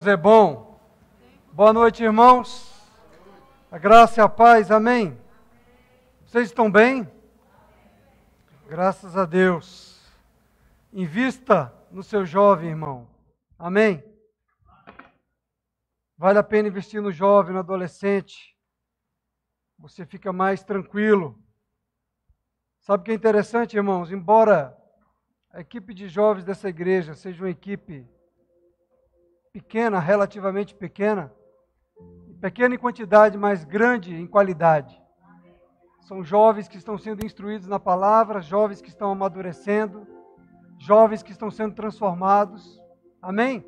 É bom. Boa noite, irmãos. A graça e a paz, amém? Vocês estão bem? Graças a Deus. Invista no seu jovem, irmão. Amém? Vale a pena investir no jovem, no adolescente. Você fica mais tranquilo. Sabe o que é interessante, irmãos? Embora a equipe de jovens dessa igreja seja uma equipe pequena, relativamente pequena em quantidade, mas grande em qualidade. São jovens que estão sendo instruídos na palavra, jovens que estão amadurecendo, jovens que estão sendo transformados. Amém?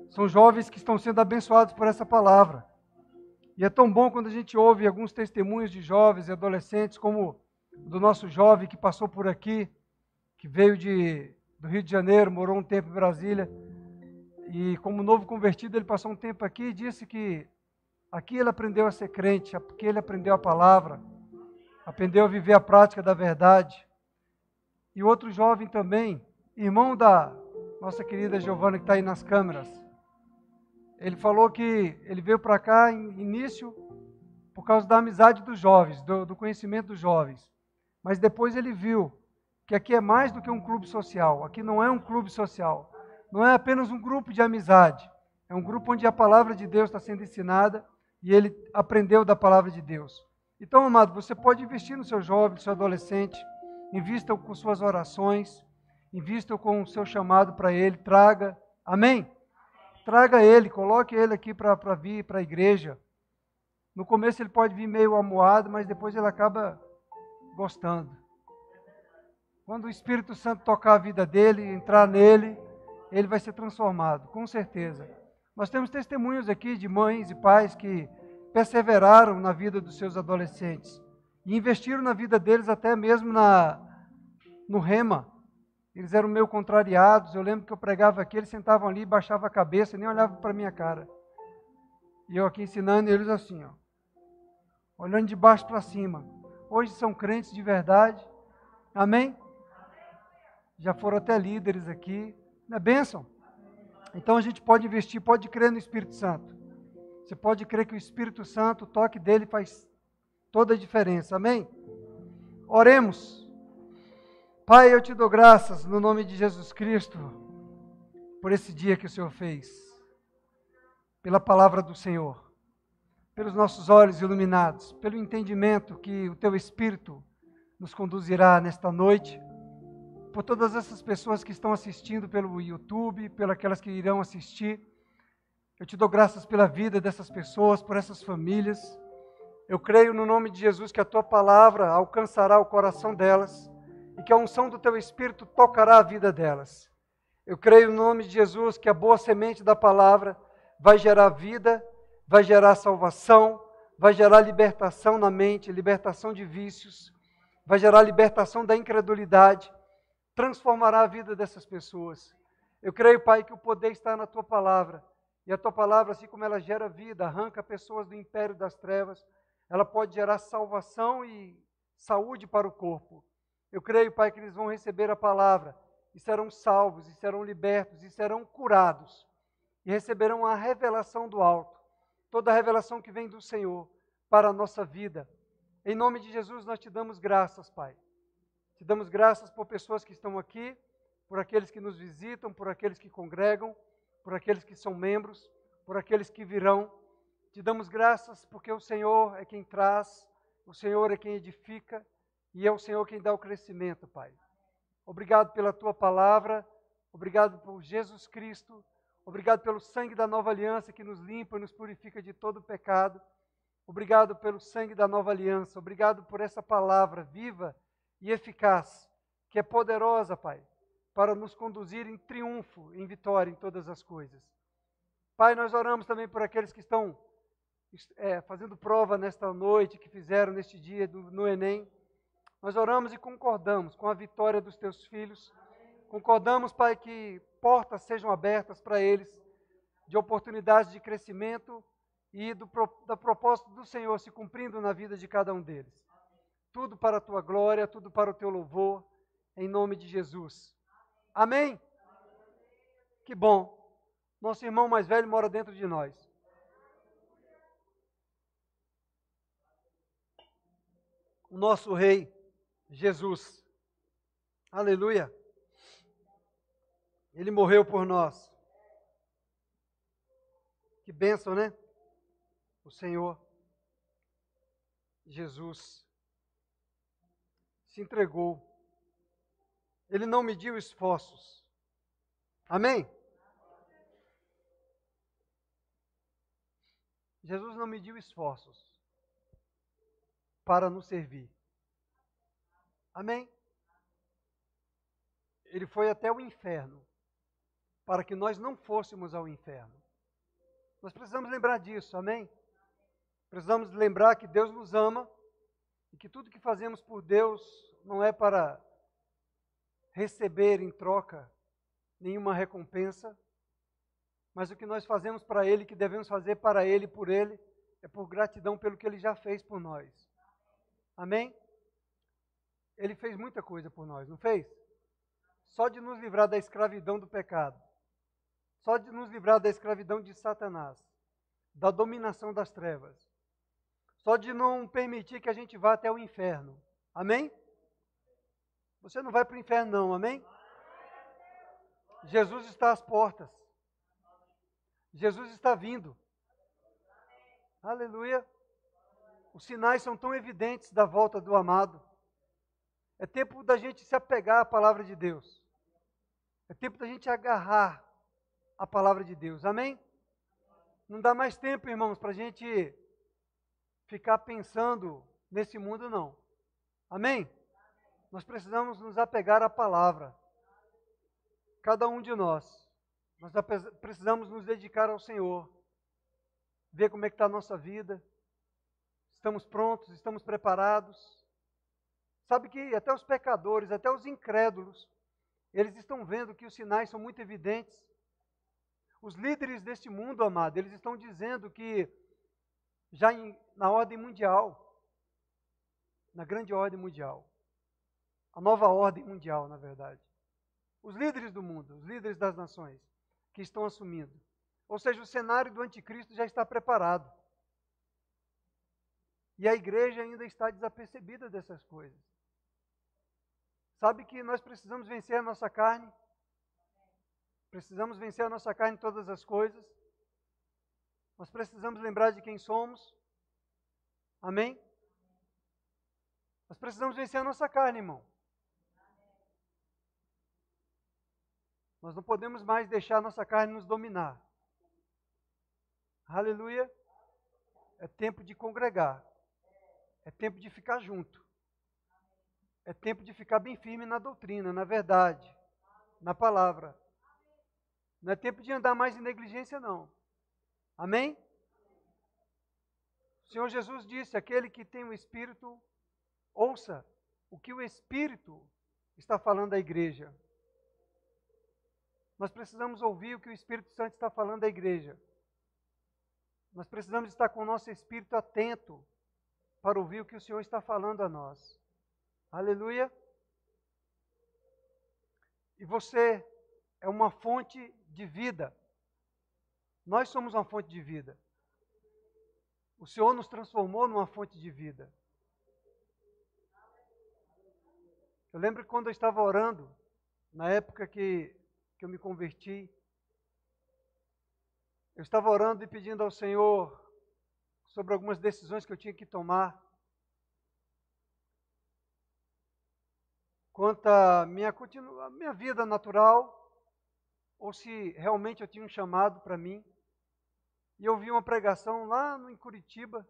São jovens que estão sendo abençoados por essa palavra. E é tão bom quando a gente ouve alguns testemunhos de jovens e adolescentes, como do nosso jovem que passou por aqui, que veio do Rio de Janeiro, morou um tempo em Brasília, e como novo convertido ele passou um tempo aqui e disse que aqui ele aprendeu a ser crente, aqui ele aprendeu a palavra, aprendeu a viver a prática da verdade. E outro jovem também, irmão da nossa querida Giovana, que está aí nas câmeras, ele falou que ele veio para cá em início por causa da amizade dos jovens, do conhecimento dos jovens. Mas depois ele viu que aqui é mais do que um clube social, aqui não é um clube social, não é apenas um grupo de amizade, é um grupo onde a palavra de Deus está sendo ensinada e ele aprendeu da palavra de Deus. Então, amado, você pode investir no seu jovem, no seu adolescente, invista com suas orações, invista com o seu chamado para ele, traga, amém? Traga ele, coloque ele aqui para vir para a igreja. No começo ele pode vir meio amuado, mas depois ele acaba gostando. Quando o Espírito Santo tocar a vida dele, entrar nele, ele vai ser transformado, com certeza. Nós temos testemunhos aqui de mães e pais que perseveraram na vida dos seus adolescentes e investiram na vida deles até mesmo no rema. Eles eram meio contrariados. Eu lembro que eu pregava aqui, eles sentavam ali, baixavam a cabeça, nem olhavam para a minha cara. E eu aqui ensinando eles assim, ó, olhando de baixo para cima. Hoje são crentes de verdade. Amém? Já foram até líderes aqui. Não é bênção? Então a gente pode investir, pode crer no Espírito Santo. Você pode crer que o Espírito Santo, o toque dele faz toda a diferença. Amém? Oremos. Pai, eu te dou graças no nome de Jesus Cristo por esse dia que o Senhor fez, pela palavra do Senhor, pelos nossos olhos iluminados, pelo entendimento que o Teu Espírito nos conduzirá nesta noite, por todas essas pessoas que estão assistindo pelo YouTube, pelas aquelas que irão assistir. Eu te dou graças pela vida dessas pessoas, por essas famílias. Eu creio no nome de Jesus que a Tua palavra alcançará o coração delas e que a unção do Teu Espírito tocará a vida delas. Eu creio no nome de Jesus que a boa semente da palavra vai gerar vida, vai gerar salvação, vai gerar libertação na mente, libertação de vícios, vai gerar libertação da incredulidade, transformará a vida dessas pessoas. Eu creio, Pai, que o poder está na Tua palavra. E a Tua palavra, assim como ela gera vida, arranca pessoas do império das trevas, ela pode gerar salvação e saúde para o corpo. Eu creio, Pai, que eles vão receber a palavra e serão salvos, e serão libertos, e serão curados. E receberão a revelação do alto, toda a revelação que vem do Senhor para a nossa vida. Em nome de Jesus nós te damos graças, Pai. Te damos graças por pessoas que estão aqui, por aqueles que nos visitam, por aqueles que congregam, por aqueles que são membros, por aqueles que virão. Te damos graças porque o Senhor é quem traz, o Senhor é quem edifica e é o Senhor quem dá o crescimento, Pai. Obrigado pela Tua palavra, obrigado por Jesus Cristo, obrigado pelo sangue da nova aliança que nos limpa e nos purifica de todo pecado. Obrigado pelo sangue da nova aliança, obrigado por essa palavra viva e eficaz, que é poderosa, Pai, para nos conduzir em triunfo, em vitória em todas as coisas. Pai, nós oramos também por aqueles que estão fazendo prova nesta noite, que fizeram neste dia no Enem. Nós oramos e concordamos com a vitória dos Teus filhos. Concordamos, Pai, que portas sejam abertas para eles, de oportunidades de crescimento e do propósito do Senhor se cumprindo na vida de cada um deles. Tudo para a Tua glória, tudo para o Teu louvor, em nome de Jesus. Amém? Que bom. Nosso irmão mais velho mora dentro de nós. O nosso Rei, Jesus. Aleluia. Ele morreu por nós. Que bênção, né? O Senhor Jesus se entregou. Ele não mediu esforços. Amém? Jesus não mediu esforços para nos servir. Amém? Ele foi até o inferno para que nós não fôssemos ao inferno. Nós precisamos lembrar disso, amém? Precisamos lembrar que Deus nos ama e que tudo que fazemos por Deus não é para receber em troca nenhuma recompensa, mas o que nós fazemos para Ele, que devemos fazer para Ele e por Ele, é por gratidão pelo que Ele já fez por nós. Amém? Ele fez muita coisa por nós, não fez? Só de nos livrar da escravidão do pecado, só de nos livrar da escravidão de Satanás, da dominação das trevas, só de não permitir que a gente vá até o inferno. Amém? Você não vai para o inferno não, amém? Jesus está às portas. Jesus está vindo. Aleluia. Os sinais são tão evidentes da volta do amado. É tempo da gente se apegar à palavra de Deus. É tempo da gente agarrar a palavra de Deus. Amém? Não dá mais tempo, irmãos, para a gente ficar pensando nesse mundo, não. Amém? Nós precisamos nos apegar à palavra. Cada um de nós. Nós precisamos nos dedicar ao Senhor. Ver como é que está a nossa vida. Estamos prontos, estamos preparados. Sabe que até os pecadores, até os incrédulos, eles estão vendo que os sinais são muito evidentes. Os líderes deste mundo, amado, eles estão dizendo que já na ordem mundial, na grande ordem mundial, a nova ordem mundial, na verdade, os líderes do mundo, os líderes das nações, que estão assumindo. Ou seja, o cenário do anticristo já está preparado. E a igreja ainda está desapercebida dessas coisas. Sabe que nós precisamos vencer a nossa carne? Precisamos vencer a nossa carne em todas as coisas. Nós precisamos lembrar de quem somos. Amém? Nós precisamos vencer a nossa carne, irmão. Nós não podemos mais deixar a nossa carne nos dominar. Aleluia. É tempo de congregar. É tempo de ficar junto. É tempo de ficar bem firme na doutrina, na verdade, na palavra. Não é tempo de andar mais em negligência, não. Amém? O Senhor Jesus disse, aquele que tem o Espírito, ouça o que o Espírito está falando à igreja. Nós precisamos ouvir o que o Espírito Santo está falando à igreja. Nós precisamos estar com o nosso espírito atento para ouvir o que o Senhor está falando a nós. Aleluia. E você é uma fonte de vida. Nós somos uma fonte de vida. O Senhor nos transformou numa fonte de vida. Eu lembro que quando eu estava orando, na época que eu me converti, eu estava orando e pedindo ao Senhor sobre algumas decisões que eu tinha que tomar. Quanto à minha vida natural, ou se realmente eu tinha um chamado para mim. E eu vi uma pregação lá em Curitiba,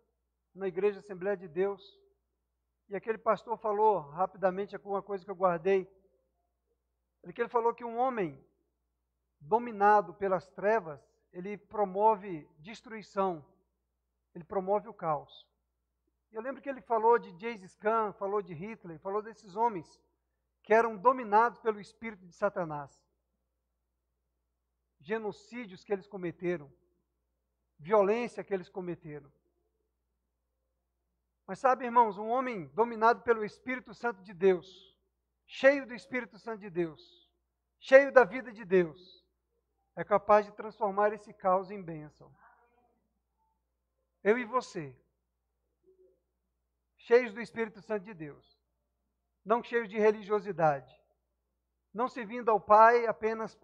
na Igreja Assembleia de Deus, e aquele pastor falou rapidamente alguma coisa que eu guardei. Ele falou que um homem dominado pelas trevas, ele promove destruição, ele promove o caos. E eu lembro que ele falou de Gengis Khan, falou de Hitler, falou desses homens que eram dominados pelo espírito de Satanás. Genocídios que eles cometeram, violência que eles cometeram. Mas sabe, irmãos, um homem dominado pelo Espírito Santo de Deus, cheio do Espírito Santo de Deus, cheio da vida de Deus, é capaz de transformar esse caos em bênção. Eu e você, cheios do Espírito Santo de Deus, não cheios de religiosidade, não servindo ao Pai apenas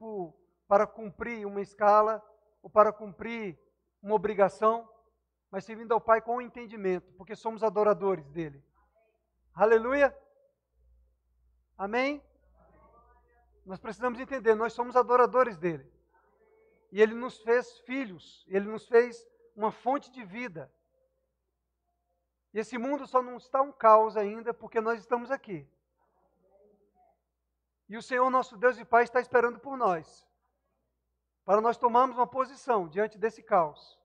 para cumprir uma escala ou para cumprir uma obrigação, mas servindo ao Pai com entendimento, porque somos adoradores dele. Aleluia! Amém? Nós precisamos entender, nós somos adoradores dele. E ele nos fez filhos, ele nos fez uma fonte de vida. E esse mundo só não está um caos ainda porque nós estamos aqui. E o Senhor nosso Deus e Pai está esperando por nós, para nós tomarmos uma posição diante desse caos.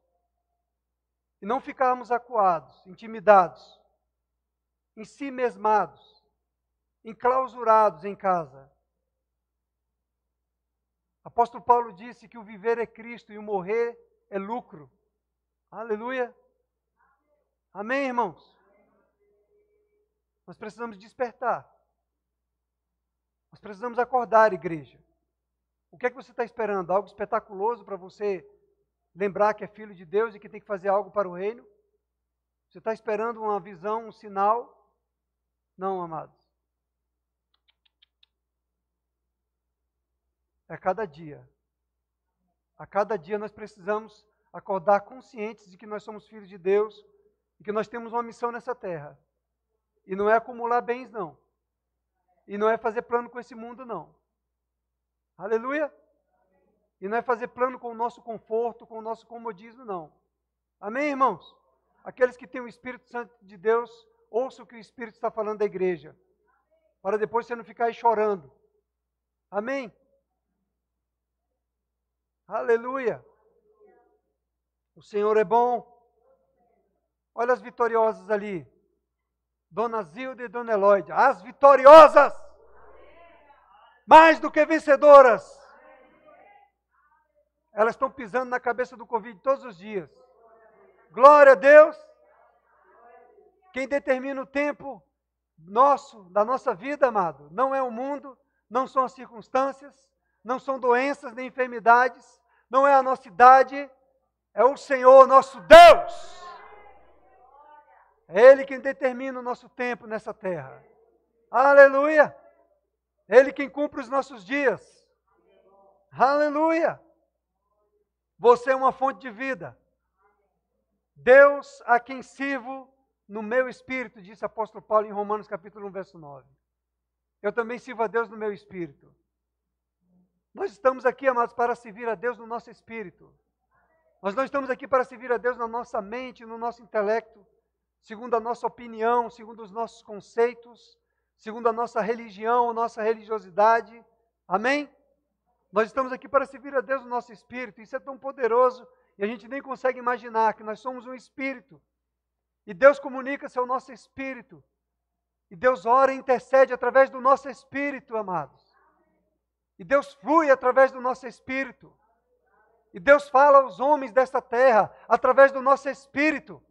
E não ficarmos acuados, intimidados, em si mesmados, enclausurados em casa. Apóstolo Paulo disse que o viver é Cristo e o morrer é lucro. Aleluia. Amém, irmãos? Nós precisamos despertar. Nós precisamos acordar, igreja. O que é que você está esperando? Algo espetaculoso para você lembrar que é filho de Deus e que tem que fazer algo para o reino? Você está esperando uma visão, um sinal? Não, amados. É a cada dia. A cada dia nós precisamos acordar conscientes de que nós somos filhos de Deus e que nós temos uma missão nessa terra. E não é acumular bens, não. E não é fazer plano com esse mundo, não. Aleluia? E não é fazer plano com o nosso conforto, com o nosso comodismo, não. Amém, irmãos? Aqueles que têm o Espírito Santo de Deus, ouçam o que o Espírito está falando da igreja. Para depois você não ficar aí chorando. Amém? Aleluia! O Senhor é bom. Olha as vitoriosas ali. Dona Zilda e Dona Eloide. As vitoriosas! Mais do que vencedoras. Elas estão pisando na cabeça do Covid todos os dias. Glória a Deus. Quem determina o tempo nosso, da nossa vida, amado, não é o mundo, não são as circunstâncias, não são doenças nem enfermidades, não é a nossa idade, é o Senhor nosso Deus. É Ele quem determina o nosso tempo nessa terra. Aleluia! É Ele quem cumpre os nossos dias. Aleluia! Você é uma fonte de vida. Deus a quem sirvo no meu espírito, disse o apóstolo Paulo em Romanos capítulo 1, verso 9. Eu também sirvo a Deus no meu espírito. Nós estamos aqui, amados, para servir a Deus no nosso espírito. Nós não estamos aqui para servir a Deus na nossa mente, no nosso intelecto, segundo a nossa opinião, segundo os nossos conceitos, segundo a nossa religião, a nossa religiosidade. Amém? Nós estamos aqui para servir a Deus no nosso espírito. Isso é tão poderoso e a gente nem consegue imaginar que nós somos um espírito. E Deus comunica-se ao nosso espírito. E Deus ora e intercede através do nosso espírito, amados. E Deus flui através do nosso espírito. E Deus fala aos homens desta terra através do nosso espírito.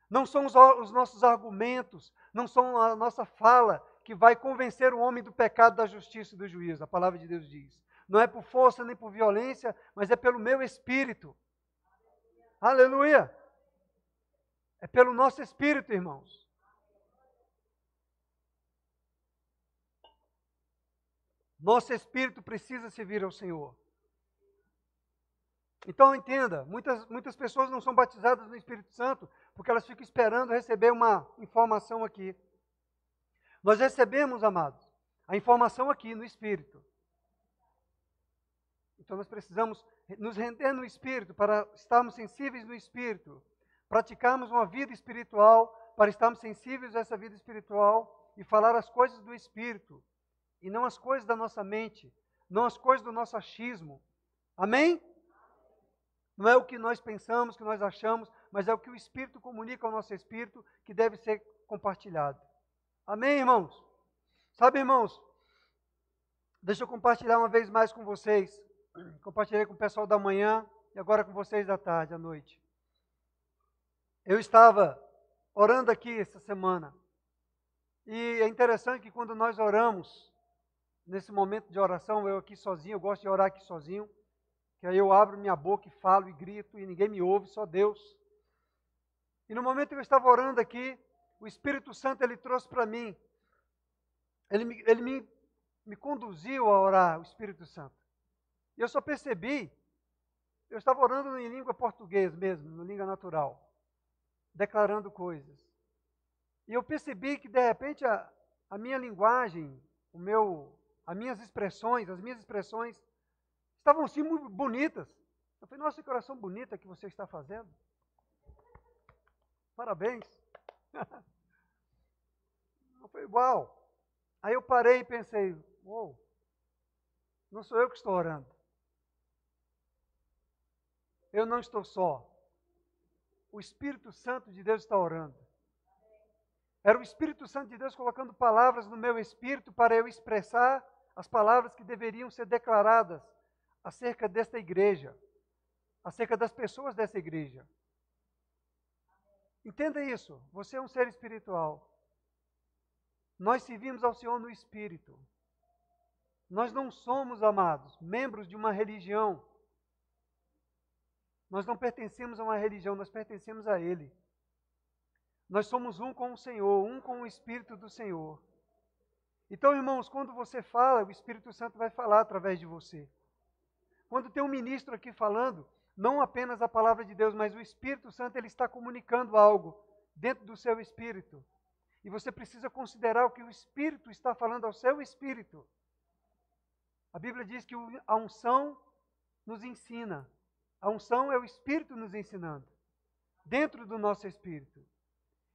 Não são os nossos argumentos, não são a nossa fala que vai convencer o homem do pecado, da justiça e do juízo. A palavra de Deus diz. Não é por força nem por violência, mas é pelo meu espírito. Aleluia! É pelo nosso espírito, irmãos. Nosso espírito precisa servir ao Senhor. Então entenda, muitas pessoas não são batizadas no Espírito Santo porque elas ficam esperando receber uma informação aqui. Nós recebemos, amados, a informação aqui no Espírito. Então nós precisamos nos render no Espírito para estarmos sensíveis no Espírito, praticarmos uma vida espiritual para estarmos sensíveis a essa vida espiritual e falar as coisas do Espírito e não as coisas da nossa mente, não as coisas do nosso achismo. Amém? Não é o que nós pensamos, que nós achamos, mas é o que o Espírito comunica ao nosso Espírito que deve ser compartilhado. Amém, irmãos? Sabe, irmãos, deixa eu compartilhar uma vez mais com vocês. Compartilhei com o pessoal da manhã e agora com vocês da tarde, à noite. Eu estava orando aqui essa semana. E é interessante que quando nós oramos, nesse momento de oração, eu aqui sozinho, eu gosto de orar aqui sozinho. que aí eu abro minha boca e falo e grito e ninguém me ouve, só Deus. E no momento que eu estava orando aqui, o Espírito Santo, ele trouxe para mim, ele me conduziu a orar, o Espírito Santo. E eu só percebi, eu estava orando em língua portuguesa mesmo, em língua natural, declarando coisas. E eu percebi que, de repente, a minha linguagem, as minhas expressões estavam assim muito bonitas. Eu falei, nossa, que oração bonita que você está fazendo. Parabéns. Eu falei, uau. Aí eu parei e pensei, uou, não sou eu que estou orando. Eu não estou só. O Espírito Santo de Deus está orando. Era o Espírito Santo de Deus colocando palavras no meu espírito para eu expressar as palavras que deveriam ser declaradas acerca desta igreja, acerca das pessoas dessa igreja. Entenda isso, você é um ser espiritual. Nós servimos ao Senhor no Espírito. Nós não somos, amados, membros de uma religião. Nós não pertencemos a uma religião, nós pertencemos a Ele. Nós somos um com o Senhor, um com o Espírito do Senhor. Então, irmãos, quando você fala, o Espírito Santo vai falar através de você. Quando tem um ministro aqui falando, não apenas a palavra de Deus, mas o Espírito Santo, ele está comunicando algo dentro do seu espírito. E você precisa considerar o que o Espírito está falando ao seu espírito. A Bíblia diz que a unção nos ensina. A unção é o Espírito nos ensinando, dentro do nosso espírito.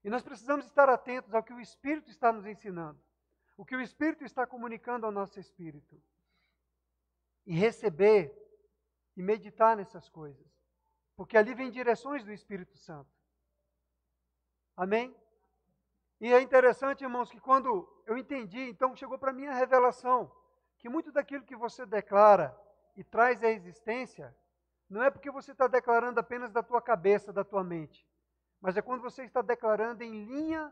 E nós precisamos estar atentos ao que o Espírito está nos ensinando, o que o Espírito está comunicando ao nosso espírito. E receber e meditar nessas coisas, porque ali vem direções do Espírito Santo. Amém? E é interessante, irmãos, que quando eu entendi, então chegou para mim a revelação, que muito daquilo que você declara e traz à existência, não é porque você está declarando apenas da tua cabeça, da tua mente, mas é quando você está declarando em linha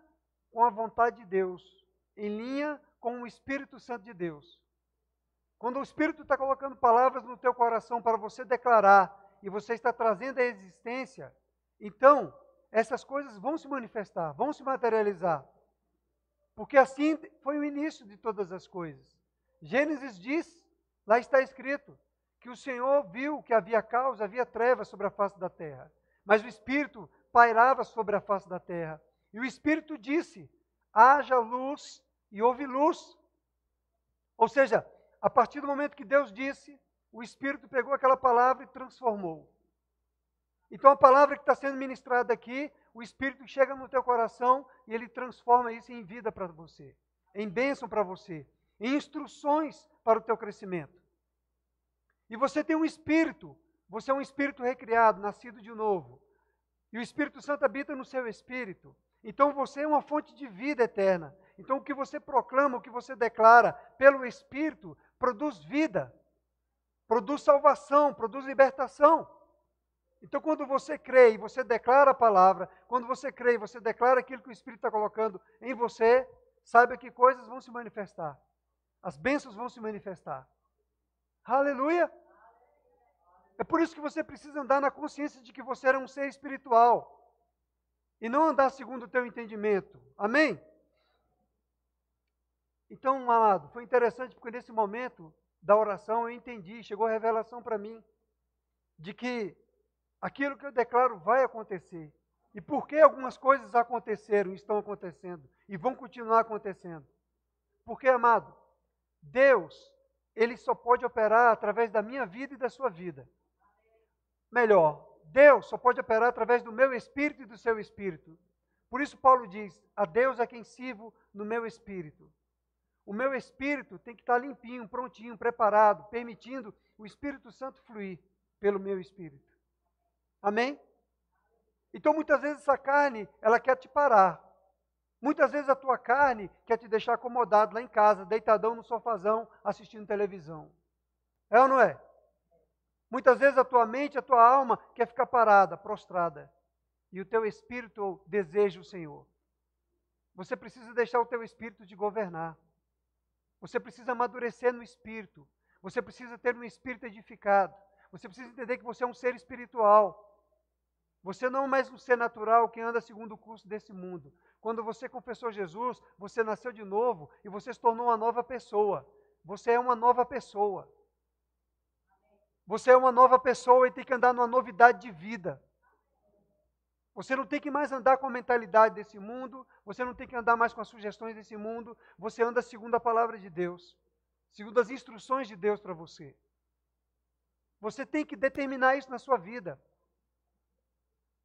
com a vontade de Deus, em linha com o Espírito Santo de Deus. Quando o Espírito está colocando palavras no teu coração para você declarar, e você está trazendo à existência, então essas coisas vão se manifestar, vão se materializar. Porque assim foi o início de todas as coisas. Gênesis diz, lá está escrito, que o Senhor viu que havia caos, havia trevas sobre a face da terra. Mas o Espírito pairava sobre a face da terra. E o Espírito disse, haja luz e houve luz. Ou seja, a partir do momento que Deus disse, o Espírito pegou aquela palavra e transformou. Então a palavra que está sendo ministrada aqui, o Espírito chega no teu coração e ele transforma isso em vida para você, em bênção para você, em instruções para o teu crescimento. E você tem um Espírito, você é um Espírito recriado, nascido de novo. E o Espírito Santo habita no seu Espírito. Então você é uma fonte de vida eterna. Então o que você proclama, o que você declara pelo Espírito, produz vida, produz salvação, produz libertação. Então quando você crê e você declara a palavra, quando você crê e você declara aquilo que o Espírito está colocando em você, saiba que coisas vão se manifestar. As bênçãos vão se manifestar. Aleluia! É por isso que você precisa andar na consciência de que você era um ser espiritual. E não andar segundo o teu entendimento. Amém? Então, amado, foi interessante porque nesse momento da oração eu entendi, chegou a revelação para mim, de que aquilo que eu declaro vai acontecer. E por que algumas coisas aconteceram, estão acontecendo e vão continuar acontecendo? Porque, amado, Deus, Ele só pode operar através da minha vida e da sua vida. Melhor, Deus só pode operar através do meu espírito e do seu espírito. Por isso Paulo diz, a Deus é quem sirvo no meu espírito. O meu espírito tem que estar limpinho, prontinho, preparado, permitindo o Espírito Santo fluir pelo meu espírito. Amém? Então muitas vezes essa carne, ela quer te parar. Muitas vezes a tua carne quer te deixar acomodado lá em casa, deitadão no sofazão, assistindo televisão. É ou não é? Muitas vezes a tua mente, a tua alma quer ficar parada, prostrada. E o teu espírito deseja o Senhor. Você precisa deixar o teu espírito te governar. Você precisa amadurecer no espírito. Você precisa ter um espírito edificado. Você precisa entender que você é um ser espiritual. Você não é mais um ser natural que anda segundo o curso desse mundo. Quando você confessou Jesus, você nasceu de novo e você se tornou uma nova pessoa. Você é uma nova pessoa. Você é uma nova pessoa e tem que andar numa novidade de vida. Você não tem que mais andar com a mentalidade desse mundo, você não tem que andar mais com as sugestões desse mundo, você anda segundo a palavra de Deus, segundo as instruções de Deus para você. Você tem que determinar isso na sua vida.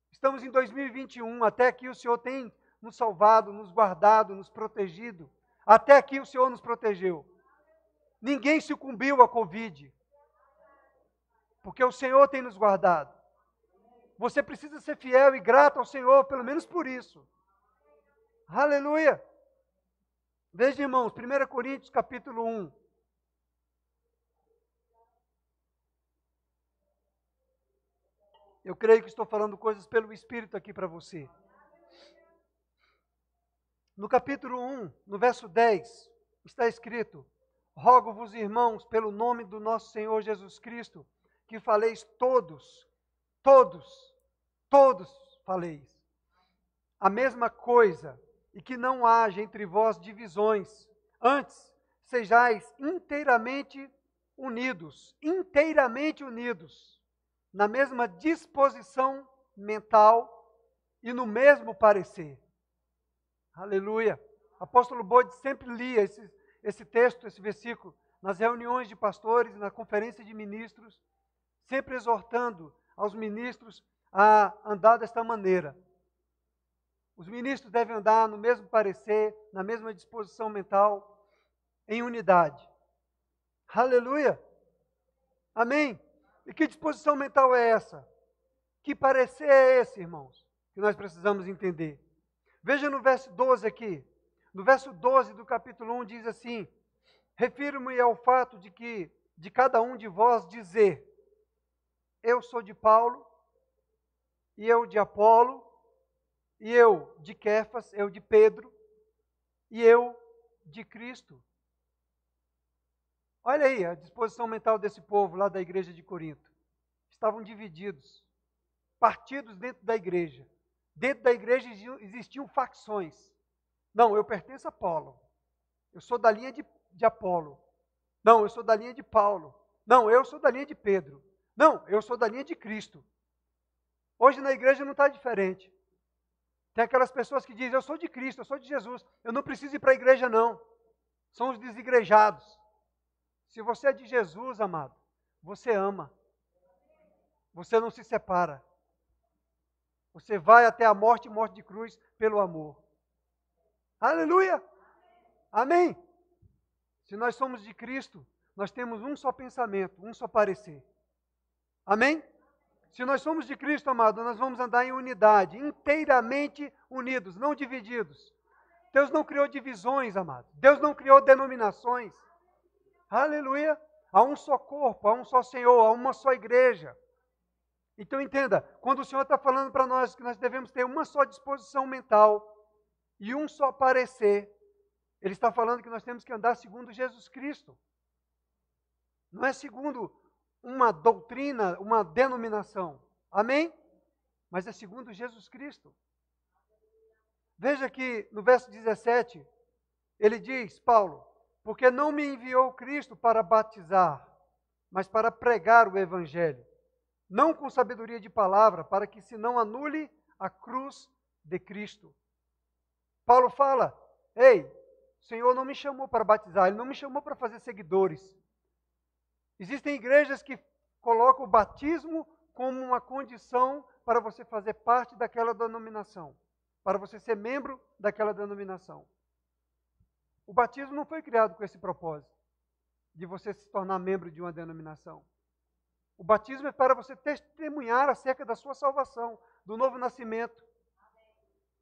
Estamos em 2021, até aqui o Senhor tem nos salvado, nos guardado, nos protegido. Até aqui o Senhor nos protegeu. Ninguém sucumbiu à Covid, porque o Senhor tem nos guardado. Você precisa ser fiel e grato ao Senhor, pelo menos por isso. Aleluia! Veja, irmãos, 1 Coríntios capítulo 1. Eu creio que estou falando coisas pelo Espírito aqui para você. No capítulo 1, no verso 10, está escrito: rogo-vos, irmãos, pelo nome do nosso Senhor Jesus Cristo, que faleis todos faleis a mesma coisa, e que não haja entre vós divisões. Antes, sejais inteiramente unidos, na mesma disposição mental e no mesmo parecer. Aleluia! O apóstolo Bode sempre lia esse texto, esse versículo, nas reuniões de pastores, na conferência de ministros, sempre exortando aos ministros a andar desta maneira. Os ministros devem andar no mesmo parecer, na mesma disposição mental, em unidade. Aleluia! Amém? E que disposição mental é essa? Que parecer é esse, irmãos? Que nós precisamos entender. Veja no verso 12 aqui. No verso 12 do capítulo 1 diz assim: refiro-me ao fato de que, de cada um de vós dizer, eu sou de Paulo, e eu de Apolo, e eu de Quefas, eu de Pedro, e eu de Cristo. Olha aí a disposição mental desse povo lá da igreja de Corinto. Estavam divididos, partidos dentro da igreja. Dentro da igreja existiam facções. Não, eu pertenço a Apolo. Eu sou da linha de Apolo. Não, eu sou da linha de Paulo. Não, eu sou da linha de Pedro. Não, eu sou da linha de Cristo. Hoje na igreja não está diferente. Tem aquelas pessoas que dizem, eu sou de Cristo, eu sou de Jesus. Eu não preciso ir para a igreja não. São os desigrejados. Se você é de Jesus, amado, você ama. Você não se separa. Você vai até a morte e morte de cruz pelo amor. Aleluia! Amém! Se nós somos de Cristo, nós temos um só pensamento, um só parecer. Amém? Se nós somos de Cristo, amado, nós vamos andar em unidade, inteiramente unidos, não divididos. Deus não criou divisões, amado. Deus não criou denominações. Aleluia! Há um só corpo, há um só Senhor, há uma só igreja. Então entenda, quando o Senhor está falando para nós que nós devemos ter uma só disposição mental e um só parecer, Ele está falando que nós temos que andar segundo Jesus Cristo. Não é segundo uma doutrina, uma denominação. Amém? Mas é segundo Jesus Cristo. Veja que no verso 17, ele diz, Paulo, porque não me enviou Cristo para batizar, mas para pregar o Evangelho. Não com sabedoria de palavra, para que se não anule a cruz de Cristo. Paulo fala, ei, o Senhor não me chamou para batizar, Ele não me chamou para fazer seguidores. Existem igrejas que colocam o batismo como uma condição para você fazer parte daquela denominação, para você ser membro daquela denominação. O batismo não foi criado com esse propósito, de você se tornar membro de uma denominação. O batismo é para você testemunhar acerca da sua salvação, do novo nascimento,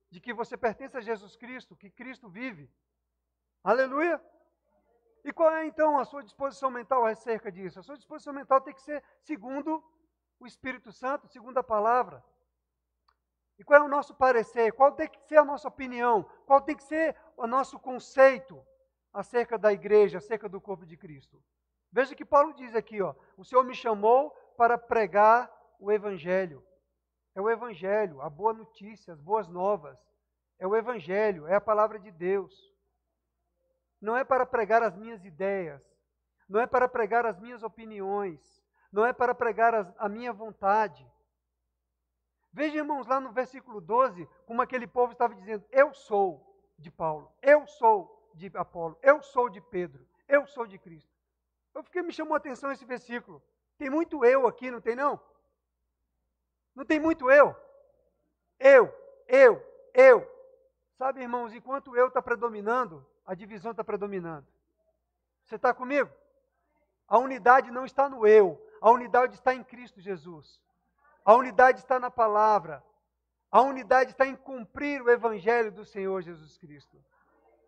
de que você pertence a Jesus Cristo, que Cristo vive. Aleluia! E qual é então a sua disposição mental acerca disso? A sua disposição mental tem que ser segundo o Espírito Santo, segundo a palavra. E qual é o nosso parecer? Qual tem que ser a nossa opinião? Qual tem que ser o nosso conceito acerca da igreja, acerca do corpo de Cristo? Veja que Paulo diz aqui, ó, o Senhor me chamou para pregar o Evangelho. É o Evangelho, a boa notícia, as boas novas. É o Evangelho, é a palavra de Deus. Não é para pregar as minhas ideias, não é para pregar as minhas opiniões, não é para pregar a minha vontade. Veja, irmãos, lá no versículo 12, como aquele povo estava dizendo: eu sou de Paulo, eu sou de Apolo, eu sou de Pedro, eu sou de Cristo. Me chamou a atenção esse versículo. Tem muito eu aqui, não tem não? Não tem muito eu? Eu. Sabe, irmãos, enquanto o eu está predominando, a divisão está predominando. Você está comigo? A unidade não está no eu, a unidade está em Cristo Jesus. A unidade está na palavra. A unidade está em cumprir o evangelho do Senhor Jesus Cristo.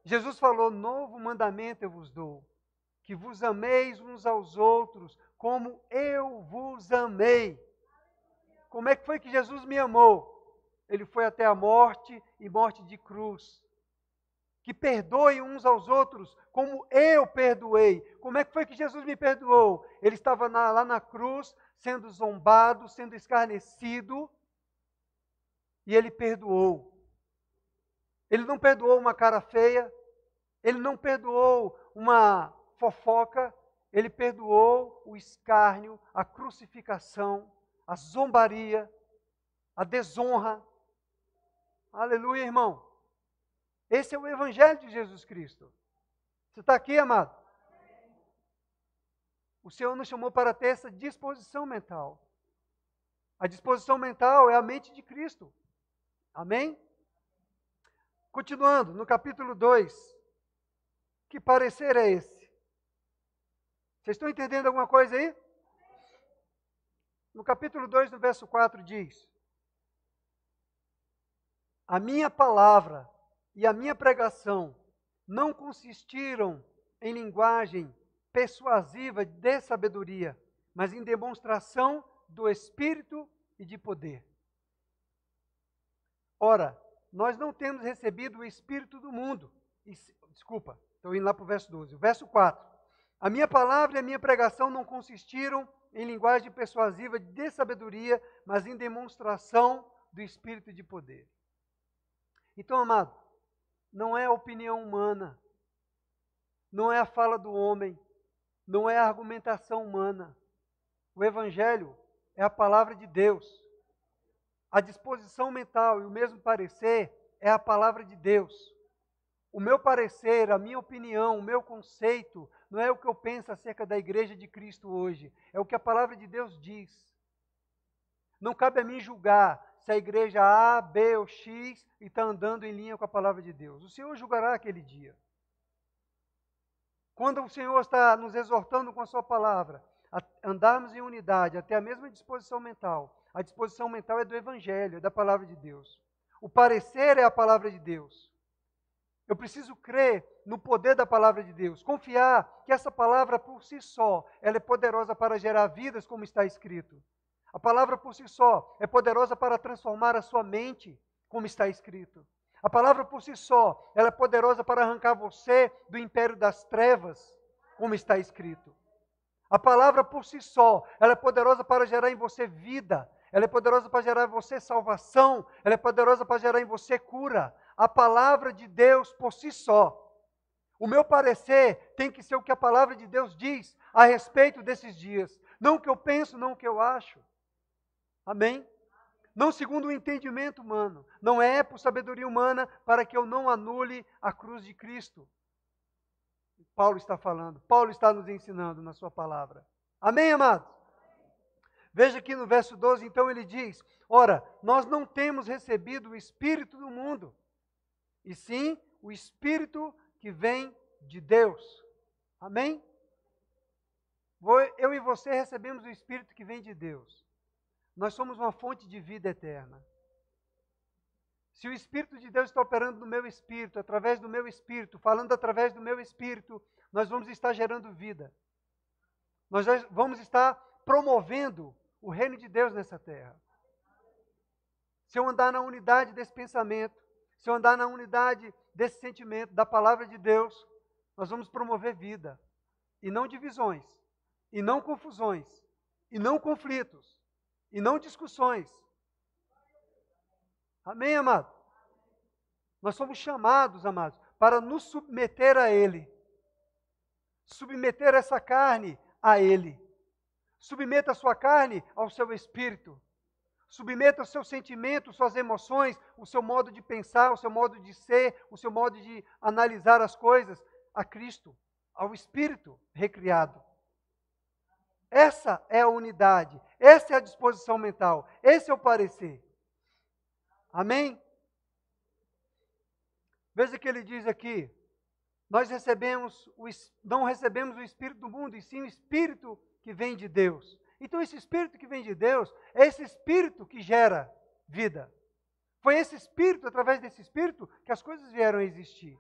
Jesus falou: novo mandamento eu vos dou, que vos ameis uns aos outros, como eu vos amei. Como é que foi que Jesus me amou? Ele foi até a morte e morte de cruz. Que perdoem uns aos outros, como eu perdoei. Como é que foi que Jesus me perdoou? Ele estava lá na cruz, sendo zombado, sendo escarnecido, e ele perdoou. Ele não perdoou uma cara feia, ele não perdoou uma fofoca, ele perdoou o escárnio, a crucificação, a zombaria, a desonra. Aleluia, irmão. Esse é o Evangelho de Jesus Cristo. Você está aqui, amado? O Senhor nos chamou para ter essa disposição mental. A disposição mental é a mente de Cristo. Amém? Continuando, no capítulo 2. Que parecer é esse? Vocês estão entendendo alguma coisa aí? No capítulo 2, no verso 4, diz: a minha palavra e a minha pregação não consistiram em linguagem persuasiva de sabedoria, mas em demonstração do Espírito e de poder. Ora, nós não temos recebido o Espírito do mundo. Desculpa, estou indo lá para o verso 12. O verso 4. A minha palavra e a minha pregação não consistiram em linguagem persuasiva de sabedoria, mas em demonstração do Espírito e de poder. Então, amado, não é a opinião humana, não é a fala do homem, não é a argumentação humana. O Evangelho é a palavra de Deus. A disposição mental e o mesmo parecer é a palavra de Deus. O meu parecer, a minha opinião, o meu conceito, não é o que eu penso acerca da igreja de Cristo hoje, é o que a palavra de Deus diz. Não cabe a mim julgar se a igreja A, B ou X está andando em linha com a palavra de Deus. O Senhor julgará aquele dia. Quando o Senhor está nos exortando com a sua palavra, a andarmos em unidade, até a mesma disposição mental. A disposição mental é do Evangelho, é da palavra de Deus. O parecer é a palavra de Deus. Eu preciso crer no poder da palavra de Deus, confiar que essa palavra por si só, ela é poderosa para gerar vidas, como está escrito. A palavra por si só é poderosa para transformar a sua mente, como está escrito. A palavra por si só, ela é poderosa para arrancar você do império das trevas, como está escrito. A palavra por si só, ela é poderosa para gerar em você vida, ela é poderosa para gerar em você salvação, ela é poderosa para gerar em você cura. A palavra de Deus por si só. O meu parecer tem que ser o que a palavra de Deus diz a respeito desses dias. Não o que eu penso, não o que eu acho. Amém? Não segundo o entendimento humano. Não é por sabedoria humana para que eu não anule a cruz de Cristo. Paulo está falando. Paulo está nos ensinando na sua palavra. Amém, amados? Veja aqui no verso 12, então ele diz: ora, nós não temos recebido o Espírito do mundo, e sim o Espírito que vem de Deus. Amém? Eu e você recebemos o Espírito que vem de Deus. Nós somos uma fonte de vida eterna. Se o Espírito de Deus está operando no meu espírito, através do meu espírito, falando através do meu espírito, nós vamos estar gerando vida. Nós vamos estar promovendo o reino de Deus nessa terra. Se eu andar na unidade desse pensamento, se eu andar na unidade desse sentimento, da palavra de Deus, nós vamos promover vida. E não divisões. E não confusões. e não conflitos, e não discussões. Amém, amado? Nós somos chamados, amados, para nos submeter a Ele. Submeter essa carne a Ele. Submeta a sua carne ao seu espírito. Submeta os seus sentimentos, suas emoções, o seu modo de pensar, o seu modo de ser, o seu modo de analisar as coisas a Cristo, ao Espírito recriado. Essa é a unidade, essa é a disposição mental, esse é o parecer. Amém? Veja que ele diz aqui, nós não recebemos o Espírito do mundo, e sim o Espírito que vem de Deus. Então esse Espírito que vem de Deus, é esse Espírito que gera vida. Foi esse Espírito, através desse Espírito, que as coisas vieram a existir.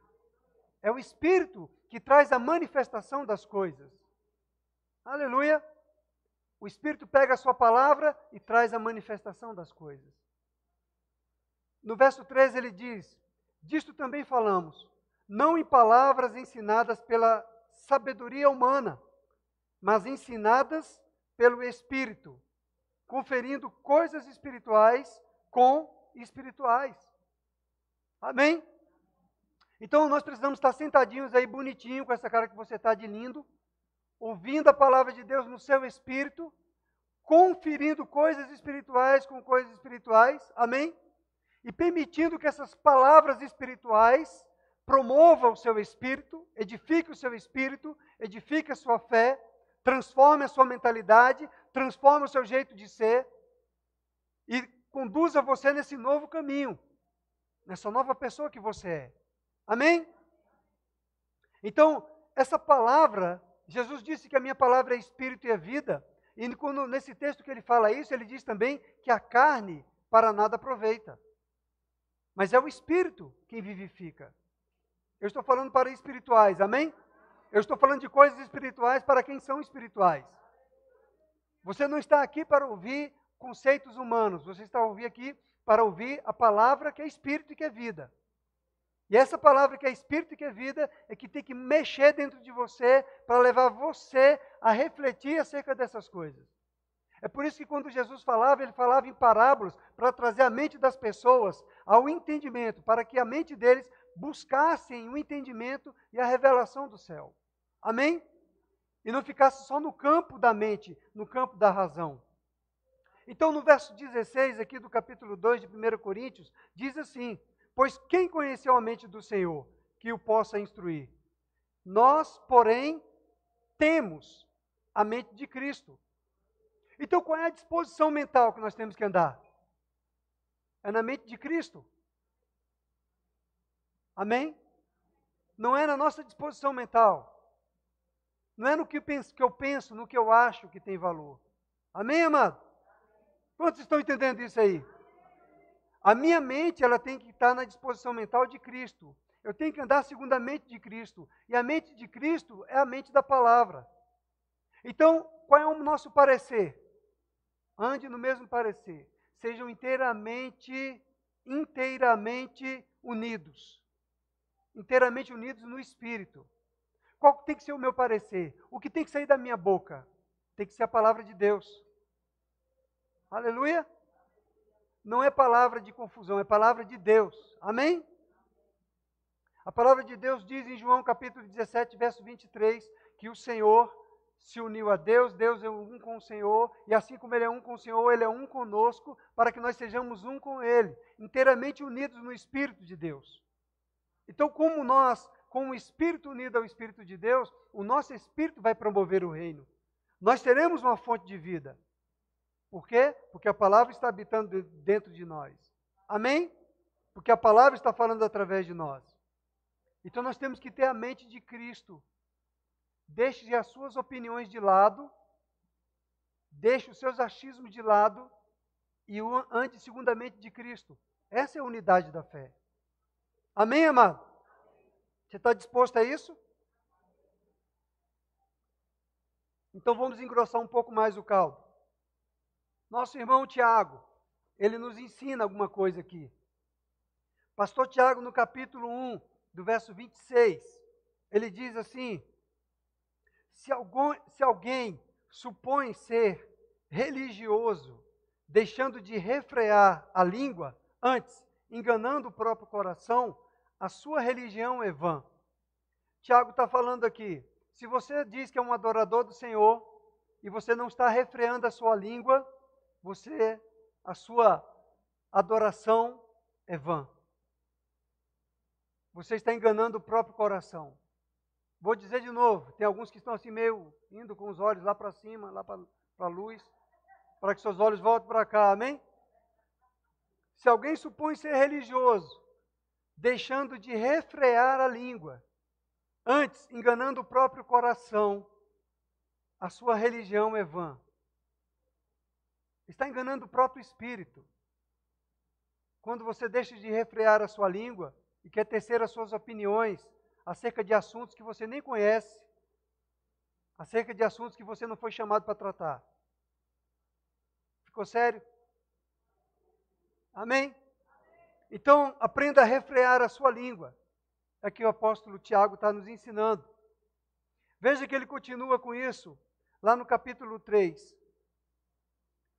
É o Espírito que traz a manifestação das coisas. Aleluia! O Espírito pega a sua palavra e traz a manifestação das coisas. No verso 13 ele diz, disto também falamos, não em palavras ensinadas pela sabedoria humana, mas ensinadas pelo Espírito, conferindo coisas espirituais com espirituais. Amém? Então nós precisamos estar sentadinhos aí bonitinho, com essa cara que você está de lindo, ouvindo a palavra de Deus no seu espírito, conferindo coisas espirituais com coisas espirituais. Amém? E permitindo que essas palavras espirituais promovam o seu espírito, edifique o seu espírito, edifique a sua fé, transforme a sua mentalidade, transforme o seu jeito de ser e conduza você nesse novo caminho, nessa nova pessoa que você é. Amém? Então, essa palavra, Jesus disse que a minha palavra é espírito e é vida, e quando, nesse texto que ele fala isso, ele diz também que a carne para nada aproveita. Mas é o espírito quem vivifica. Eu estou falando para espirituais, amém? Eu estou falando de coisas espirituais para quem são espirituais. Você não está aqui para ouvir conceitos humanos, você está aqui para ouvir a palavra que é espírito e que é vida. E essa palavra que é espírito e que é vida é que tem que mexer dentro de você para levar você a refletir acerca dessas coisas. É por isso que quando Jesus falava, ele falava em parábolas para trazer a mente das pessoas ao entendimento, para que a mente deles buscassem o entendimento e a revelação do céu. Amém? E não ficasse só no campo da mente, no campo da razão. Então, no verso 16 aqui do capítulo 2 de 1 Coríntios, diz assim, pois quem conheceu a mente do Senhor, que o possa instruir? Nós, porém, temos a mente de Cristo. Então, qual é a disposição mental que nós temos que andar? É na mente de Cristo. Amém? Não é na nossa disposição mental. Não é no que eu penso, no que eu acho que tem valor. Amém, amado? Quantos estão entendendo isso aí? A minha mente, ela tem que estar na disposição mental de Cristo. Eu tenho que andar segundo a mente de Cristo. E a mente de Cristo é a mente da palavra. Então, qual é o nosso parecer? Ande no mesmo parecer. Sejam inteiramente unidos. Inteiramente unidos no Espírito. Qual tem que ser o meu parecer? O que tem que sair da minha boca? Tem que ser a palavra de Deus. Aleluia? Não é palavra de confusão, é palavra de Deus. Amém? A palavra de Deus diz em João capítulo 17, verso 23, que o Senhor se uniu a Deus, Deus é um com o Senhor, e assim como Ele é um com o Senhor, Ele é um conosco, para que nós sejamos um com Ele, inteiramente unidos no Espírito de Deus. Então, como nós, com o Espírito unido ao Espírito de Deus, o nosso Espírito vai promover o reino. Nós teremos uma fonte de vida. Por quê? Porque a palavra está habitando dentro de nós. Amém? Porque a palavra está falando através de nós. Então nós temos que ter a mente de Cristo. Deixe as suas opiniões de lado, deixe os seus achismos de lado e ande segundo a mente de Cristo. Essa é a unidade da fé. Amém, amado? Você está disposto a isso? Então vamos engrossar um pouco mais o caldo. Nosso irmão Tiago, ele nos ensina alguma coisa aqui. Pastor Tiago, no capítulo 1, do verso 26, ele diz assim, se alguém supõe ser religioso, deixando de refrear a língua, antes, enganando o próprio coração, a sua religião é vã. Tiago está falando aqui, se você diz que é um adorador do Senhor, e você não está refreando a sua língua, a sua adoração é vã. Você está enganando o próprio coração. Vou dizer de novo, tem alguns que estão assim meio indo com os olhos lá para cima, lá para a luz, para que seus olhos voltem para cá, amém? Se alguém supõe ser religioso, deixando de refrear a língua, antes enganando o próprio coração, a sua religião é vã. Está enganando o próprio espírito. Quando você deixa de refrear a sua língua e quer tecer as suas opiniões acerca de assuntos que você nem conhece, acerca de assuntos que você não foi chamado para tratar. Ficou sério? Amém? Então, aprenda a refrear a sua língua. É que o apóstolo Tiago está nos ensinando. Veja que ele continua com isso, lá no capítulo 3.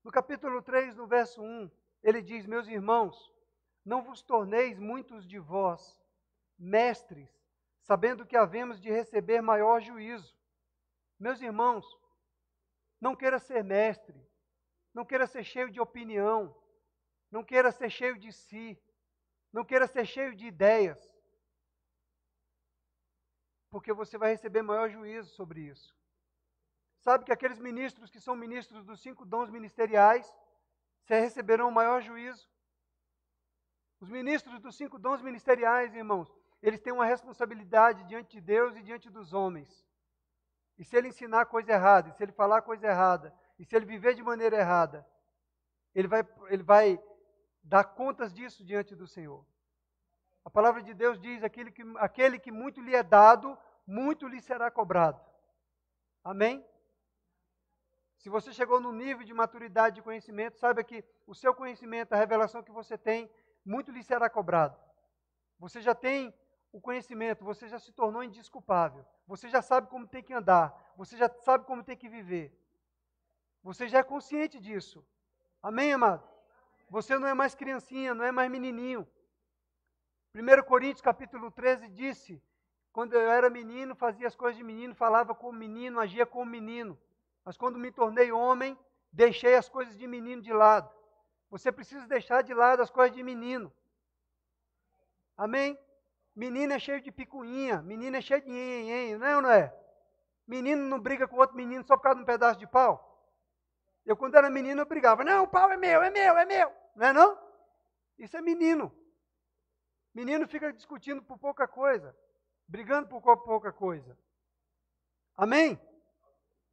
No capítulo 3, no verso 1, ele diz, meus irmãos, não vos torneis muitos de vós mestres, sabendo que havemos de receber maior juízo. Meus irmãos, não queira ser mestre, não queira ser cheio de opinião, não queira ser cheio de si, não queira ser cheio de ideias, porque você vai receber maior juízo sobre isso. Sabe que aqueles ministros que são ministros dos 5 dons ministeriais, receberão o maior juízo. Os ministros dos 5 dons ministeriais, irmãos, eles têm uma responsabilidade diante de Deus e diante dos homens. E se ele ensinar coisa errada, e se ele falar coisa errada, e se ele viver de maneira errada, ele vai dar contas disso diante do Senhor. A palavra de Deus diz, aquele que muito lhe é dado, muito lhe será cobrado. Amém? Se você chegou no nível de maturidade de conhecimento, saiba que o seu conhecimento, a revelação que você tem, muito lhe será cobrado. Você já tem o conhecimento, você já se tornou indesculpável. Você já sabe como tem que andar, você já sabe como tem que viver. Você já é consciente disso. Amém, amado? Você não é mais criancinha, não é mais menininho. 1 Coríntios capítulo 13 disse, quando eu era menino, fazia as coisas de menino, falava como menino, agia como menino. Mas quando me tornei homem, deixei as coisas de menino de lado. Você precisa deixar de lado as coisas de menino. Amém? Menino é cheio de picuinha, menino é cheio de nhenhenhen, não é ou não é? Menino não briga com outro menino só por causa de um pedaço de pau. Eu, quando era menino, eu brigava. Não, o pau é meu, é meu, é meu. Não é não? Isso é menino. Menino fica discutindo por pouca coisa, brigando por pouca coisa. Amém?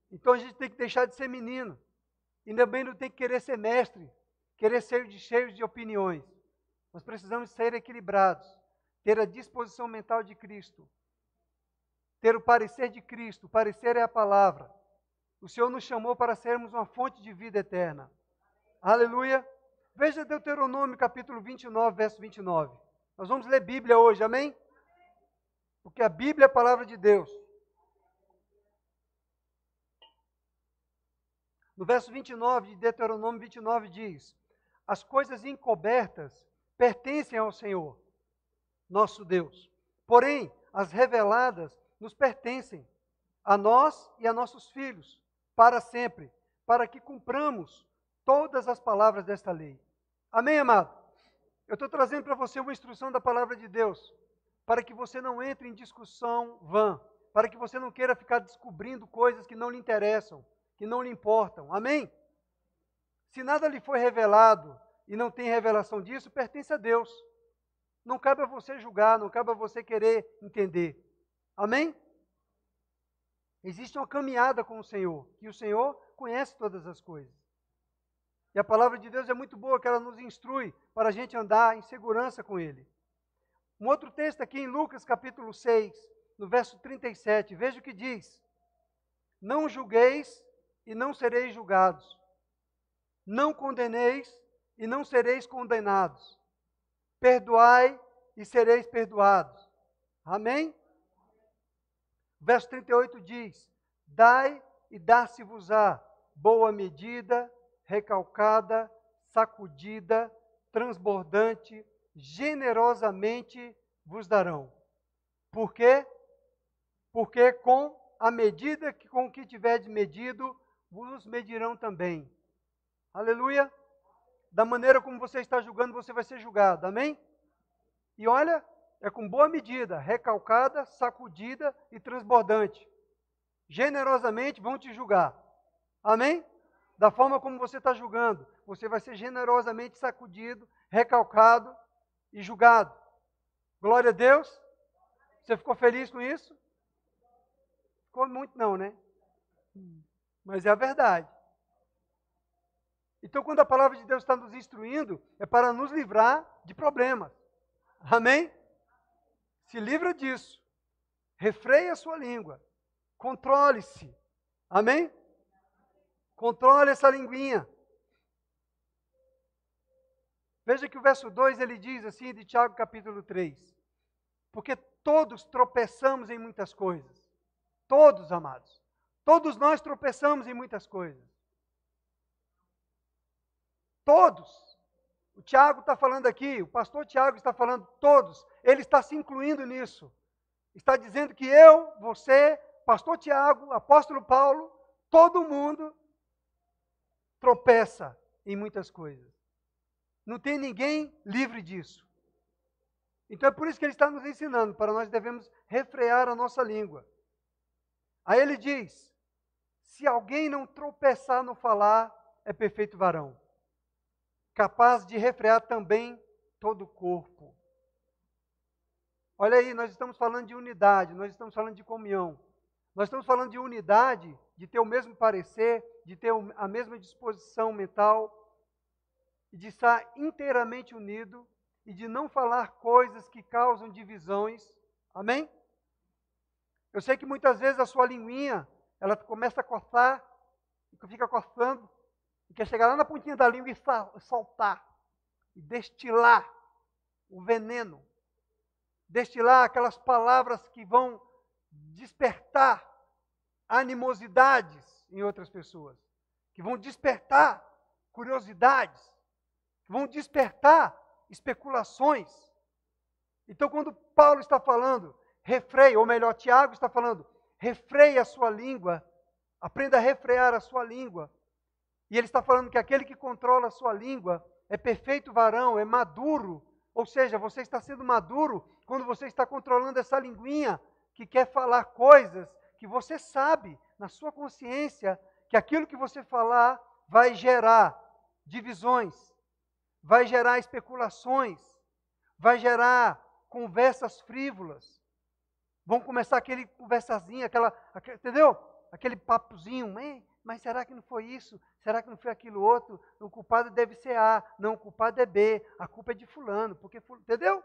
Então a gente tem que deixar de ser menino. E também não tem que querer ser mestre, querer ser cheio de opiniões. Nós precisamos ser equilibrados, ter a disposição mental de Cristo, ter o parecer de Cristo. O parecer é a palavra. O Senhor nos chamou para sermos uma fonte de vida eterna. Aleluia. Veja Deuteronômio capítulo 29, verso 29. Nós vamos ler Bíblia hoje, amém? Porque a Bíblia é a palavra de Deus. No verso 29 de Deuteronômio 29 diz, as coisas encobertas pertencem ao Senhor, nosso Deus. Porém, as reveladas nos pertencem, a nós e a nossos filhos, para sempre, para que cumpramos todas as palavras desta lei. Amém, amado? Eu estou trazendo para você uma instrução da palavra de Deus, para que você não entre em discussão vã, para que você não queira ficar descobrindo coisas que não lhe interessam, que não lhe importam. Amém? Se nada lhe foi revelado e não tem revelação disso, pertence a Deus. Não cabe a você julgar, não cabe a você querer entender. Amém? Existe uma caminhada com o Senhor, e o Senhor conhece todas as coisas. E a palavra de Deus é muito boa, que ela nos instrui para a gente andar em segurança com Ele. Um outro texto aqui em Lucas capítulo 6, no verso 37, veja o que diz. Não julgueis e não sereis julgados. Não condeneis e não sereis condenados. Perdoai e sereis perdoados. Amém? Verso 38 diz, dai e dar-se-vos-á. boa medida, recalcada, sacudida, transbordante, generosamente vos darão. Por quê? Porque com a medida com que tiverdes medido, vos medirão também. Aleluia! Da maneira como você está julgando, você vai ser julgado. Amém? E olha, é com boa medida, recalcada, sacudida e transbordante. Generosamente vão te julgar. Amém? Da forma como você está julgando, você vai ser generosamente sacudido, recalcado e julgado. Glória a Deus. Você ficou feliz com isso? Ficou muito não, né? Mas é a verdade. Então, quando a palavra de Deus está nos instruindo, é para nos livrar de problemas. Amém? Se livra disso. Refreie a sua língua. Controle-se. Amém? Controle essa linguinha. Veja que o verso 2 ele diz assim, de Tiago capítulo 3. Porque todos tropeçamos em muitas coisas. Todos, amados. Todos nós tropeçamos em muitas coisas. Todos. O Tiago está falando aqui, o pastor Tiago está falando todos. Ele está se incluindo nisso. Está dizendo que eu, você, pastor Tiago, apóstolo Paulo, todo mundo tropeça em muitas coisas. Não tem ninguém livre disso. Então é por isso que ele está nos ensinando, para nós devemos refrear a nossa língua. Aí ele diz, se alguém não tropeçar no falar, é perfeito varão, capaz de refrear também todo o corpo. Olha aí, nós estamos falando de unidade, nós estamos falando de comunhão. Nós estamos falando de unidade, de ter o mesmo parecer, de ter a mesma disposição mental, e de estar inteiramente unido, e de não falar coisas que causam divisões. Amém? Eu sei que muitas vezes a sua linguinha, ela começa a coçar, e fica coçando, e quer chegar lá na pontinha da língua e soltar, e destilar o veneno, destilar aquelas palavras que vão despertar animosidades em outras pessoas, que vão despertar curiosidades, que vão despertar especulações. Então, quando Paulo está falando, refreia, ou melhor, Tiago está falando, refreia a sua língua, aprenda a refrear a sua língua. E ele está falando que aquele que controla a sua língua é perfeito varão, é maduro. Ou seja, você está sendo maduro quando você está controlando essa linguinha que quer falar coisas que você sabe na sua consciência que aquilo que você falar vai gerar divisões, vai gerar especulações, vai gerar conversas frívolas. Vão começar aquele conversazinho, entendeu? Aquele papozinho, mas será que não foi isso? Será que não foi aquilo outro? O culpado deve ser A, não, o culpado é B, a culpa é de fulano, porque entendeu?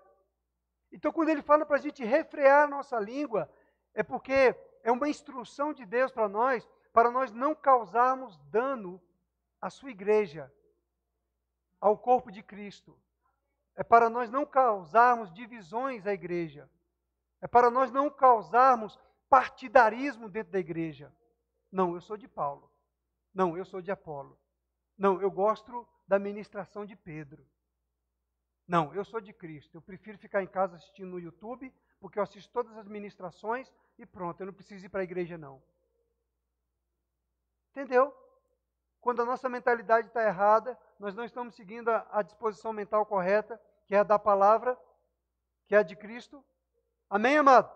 Então, quando ele fala para a gente refrear a nossa língua, é porque é uma instrução de Deus para nós não causarmos dano à sua igreja, ao corpo de Cristo. É para nós não causarmos divisões à igreja. É para nós não causarmos partidarismo dentro da igreja. Não, eu sou de Paulo. Não, eu sou de Apolo. Não, eu gosto da ministração de Pedro. Não, eu sou de Cristo. Eu prefiro ficar em casa assistindo no YouTube, porque eu assisto todas as ministrações e pronto, eu não preciso ir para a igreja não. Entendeu? Quando a nossa mentalidade está errada, nós não estamos seguindo a disposição mental correta, que é a da palavra, que é a de Cristo. Amém, amado?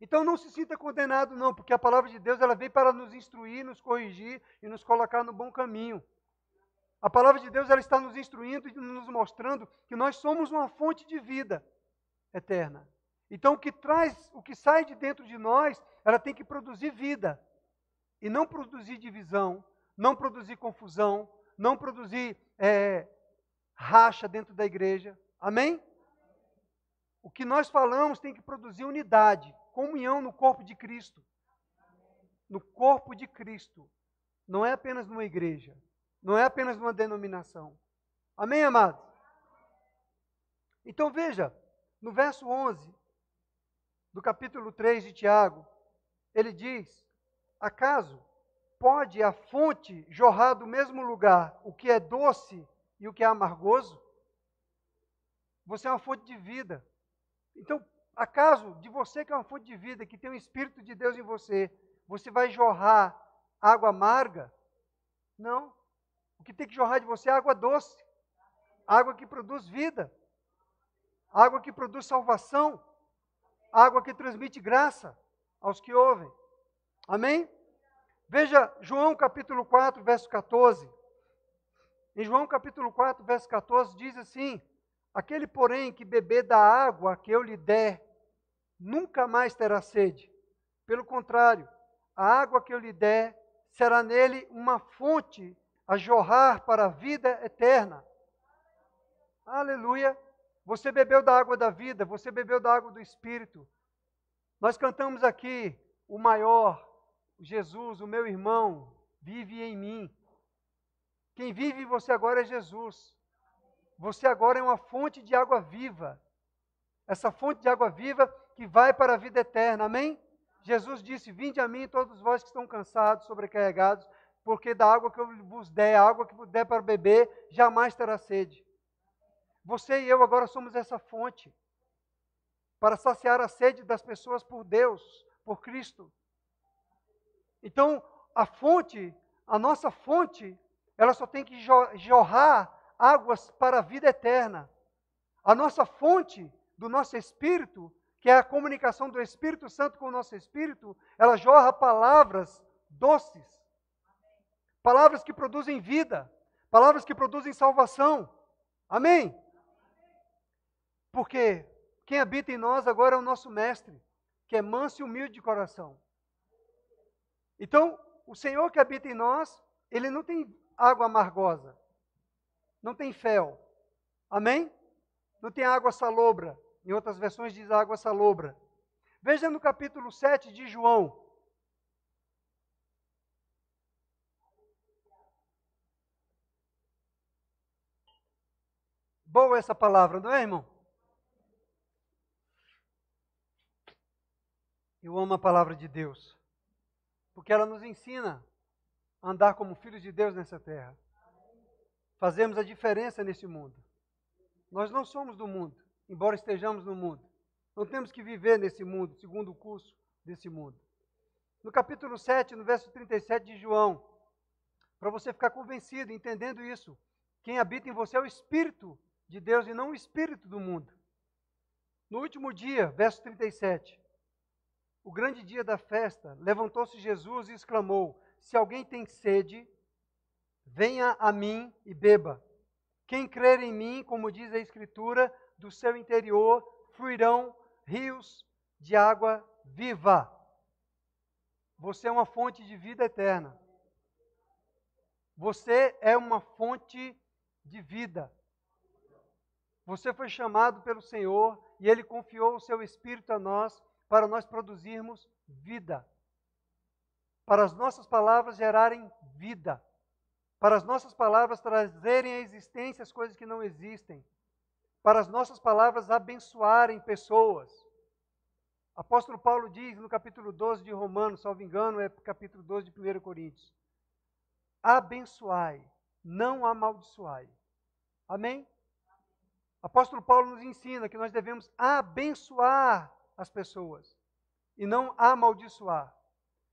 Então não se sinta condenado não, porque a palavra de Deus ela veio para nos instruir, nos corrigir e nos colocar no bom caminho. A palavra de Deus ela está nos instruindo e nos mostrando que nós somos uma fonte de vida eterna. Então o que sai de dentro de nós, ela tem que produzir vida. E não produzir divisão, não produzir confusão, não produzir racha dentro da igreja. Amém? O que nós falamos tem que produzir unidade, comunhão no corpo de Cristo. No corpo de Cristo. Não é apenas numa igreja. Não é apenas numa denominação. Amém, amados? Então veja, no verso 11 do capítulo 3 de Tiago, ele diz, acaso pode a fonte jorrar do mesmo lugar o que é doce e o que é amargoso? Você é uma fonte de vida. Então, acaso de você que é uma fonte de vida, que tem o Espírito de Deus em você, você vai jorrar água amarga? Não. O que tem que jorrar de você é água doce. Água que produz vida. Água que produz salvação. Água que transmite graça aos que ouvem. Amém? Veja João capítulo 4, verso 14. Em João capítulo 4, verso 14, diz assim: aquele, porém, que beber da água que eu lhe der, nunca mais terá sede. Pelo contrário, a água que eu lhe der será nele uma fonte a jorrar para a vida eterna. Aleluia! Você bebeu da água da vida, você bebeu da água do Espírito. Nós cantamos aqui, o maior, Jesus, o meu irmão, vive em mim. Quem vive em você agora é Jesus. Você agora é uma fonte de água viva. Essa fonte de água viva que vai para a vida eterna. Amém? Jesus disse: vinde a mim todos vós que estão cansados, sobrecarregados, porque da água que eu vos der, a água que vos der para beber, jamais terá sede. Você e eu agora somos essa fonte para saciar a sede das pessoas por Deus, por Cristo. Então, a fonte, a nossa fonte, ela só tem que jorrar águas para a vida eterna. A nossa fonte do nosso espírito, que é a comunicação do Espírito Santo com o nosso espírito, ela jorra palavras doces. Palavras que produzem vida, palavras que produzem salvação. Amém? Porque quem habita em nós agora é o nosso mestre, que é manso e humilde de coração. Então, o Senhor que habita em nós, ele não tem água amargosa, não tem fel. Amém? Não tem água salobra. Em outras versões diz água salobra. Veja no capítulo 7 de João. Boa essa palavra, não é, irmão? Eu amo a palavra de Deus, porque ela nos ensina a andar como filhos de Deus nessa terra. Fazemos a diferença nesse mundo. Nós não somos do mundo, embora estejamos no mundo. Não temos que viver nesse mundo, segundo o curso desse mundo. No capítulo 7, no verso 37 de João, para você ficar convencido, entendendo isso, quem habita em você é o Espírito de Deus e não o Espírito do mundo. No último dia, verso 37, o grande dia da festa, levantou-se Jesus e exclamou: se alguém tem sede, venha a mim e beba. Quem crer em mim, como diz a Escritura, do seu interior fluirão rios de água viva. Você é uma fonte de vida eterna. Você é uma fonte de vida. Você foi chamado pelo Senhor e Ele confiou o seu Espírito a nós para nós produzirmos vida. Para as nossas palavras gerarem vida. Para as nossas palavras trazerem à existência as coisas que não existem. Para as nossas palavras abençoarem pessoas. Apóstolo Paulo diz no capítulo 12 de Romanos, salvo engano, é capítulo 12 de 1 Coríntios: abençoai, não amaldiçoai. Amém? Apóstolo Paulo nos ensina que nós devemos abençoar as pessoas e não amaldiçoar.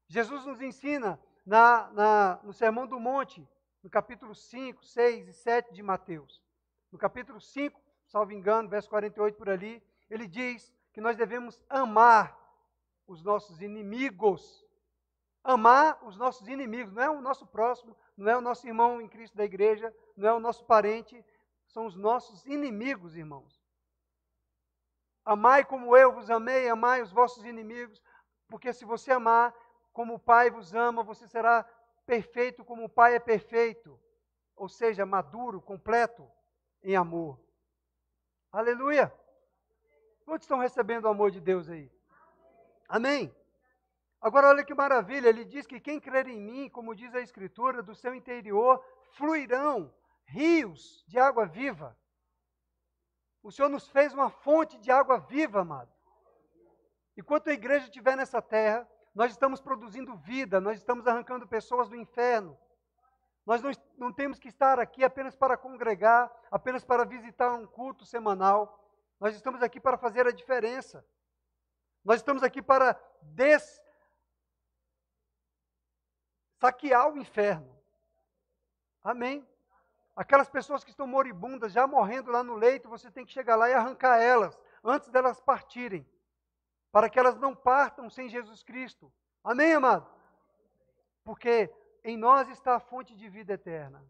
Jesus nos ensina no Sermão do Monte, no capítulo 5, 6 e 7 de Mateus. No capítulo 5, salvo engano, verso 48 por ali, ele diz que nós devemos amar os nossos inimigos. Amar os nossos inimigos, não é o nosso próximo, não é o nosso irmão em Cristo da igreja, não é o nosso parente, são os nossos inimigos, irmãos. Amai como eu vos amei, amai os vossos inimigos, porque se você amar como o Pai vos ama, você será perfeito como o Pai é perfeito, ou seja, maduro, completo em amor. Aleluia! Quantos estão recebendo o amor de Deus aí? Amém? Agora olha que maravilha, ele diz que quem crer em mim, como diz a Escritura, do seu interior fluirão rios de água viva. O Senhor nos fez uma fonte de água viva, amado. Enquanto a igreja estiver nessa terra, nós estamos produzindo vida, nós estamos arrancando pessoas do inferno. Nós não temos que estar aqui apenas para congregar, apenas para visitar um culto semanal. Nós estamos aqui para fazer a diferença. Nós estamos aqui para saquear o inferno. Amém? Aquelas pessoas que estão moribundas, já morrendo lá no leito, você tem que chegar lá e arrancar elas, antes delas partirem, para que elas não partam sem Jesus Cristo. Amém, amado? Porque em nós está a fonte de vida eterna.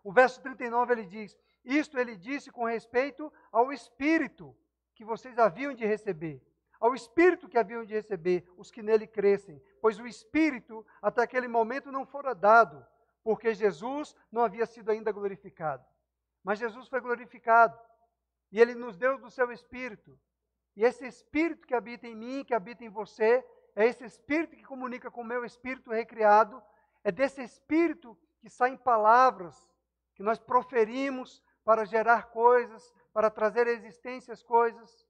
O verso 39 ele diz, isto ele disse com respeito ao Espírito que vocês haviam de receber. Ao Espírito que haviam de receber, os que nele crescem. Pois o Espírito até aquele momento não fora dado, porque Jesus não havia sido ainda glorificado. Mas Jesus foi glorificado, e Ele nos deu do seu Espírito. E esse Espírito que habita em mim, que habita em você, é esse Espírito que comunica com o meu Espírito recriado, é desse Espírito que saem palavras, que nós proferimos para gerar coisas, para trazer à existência as coisas.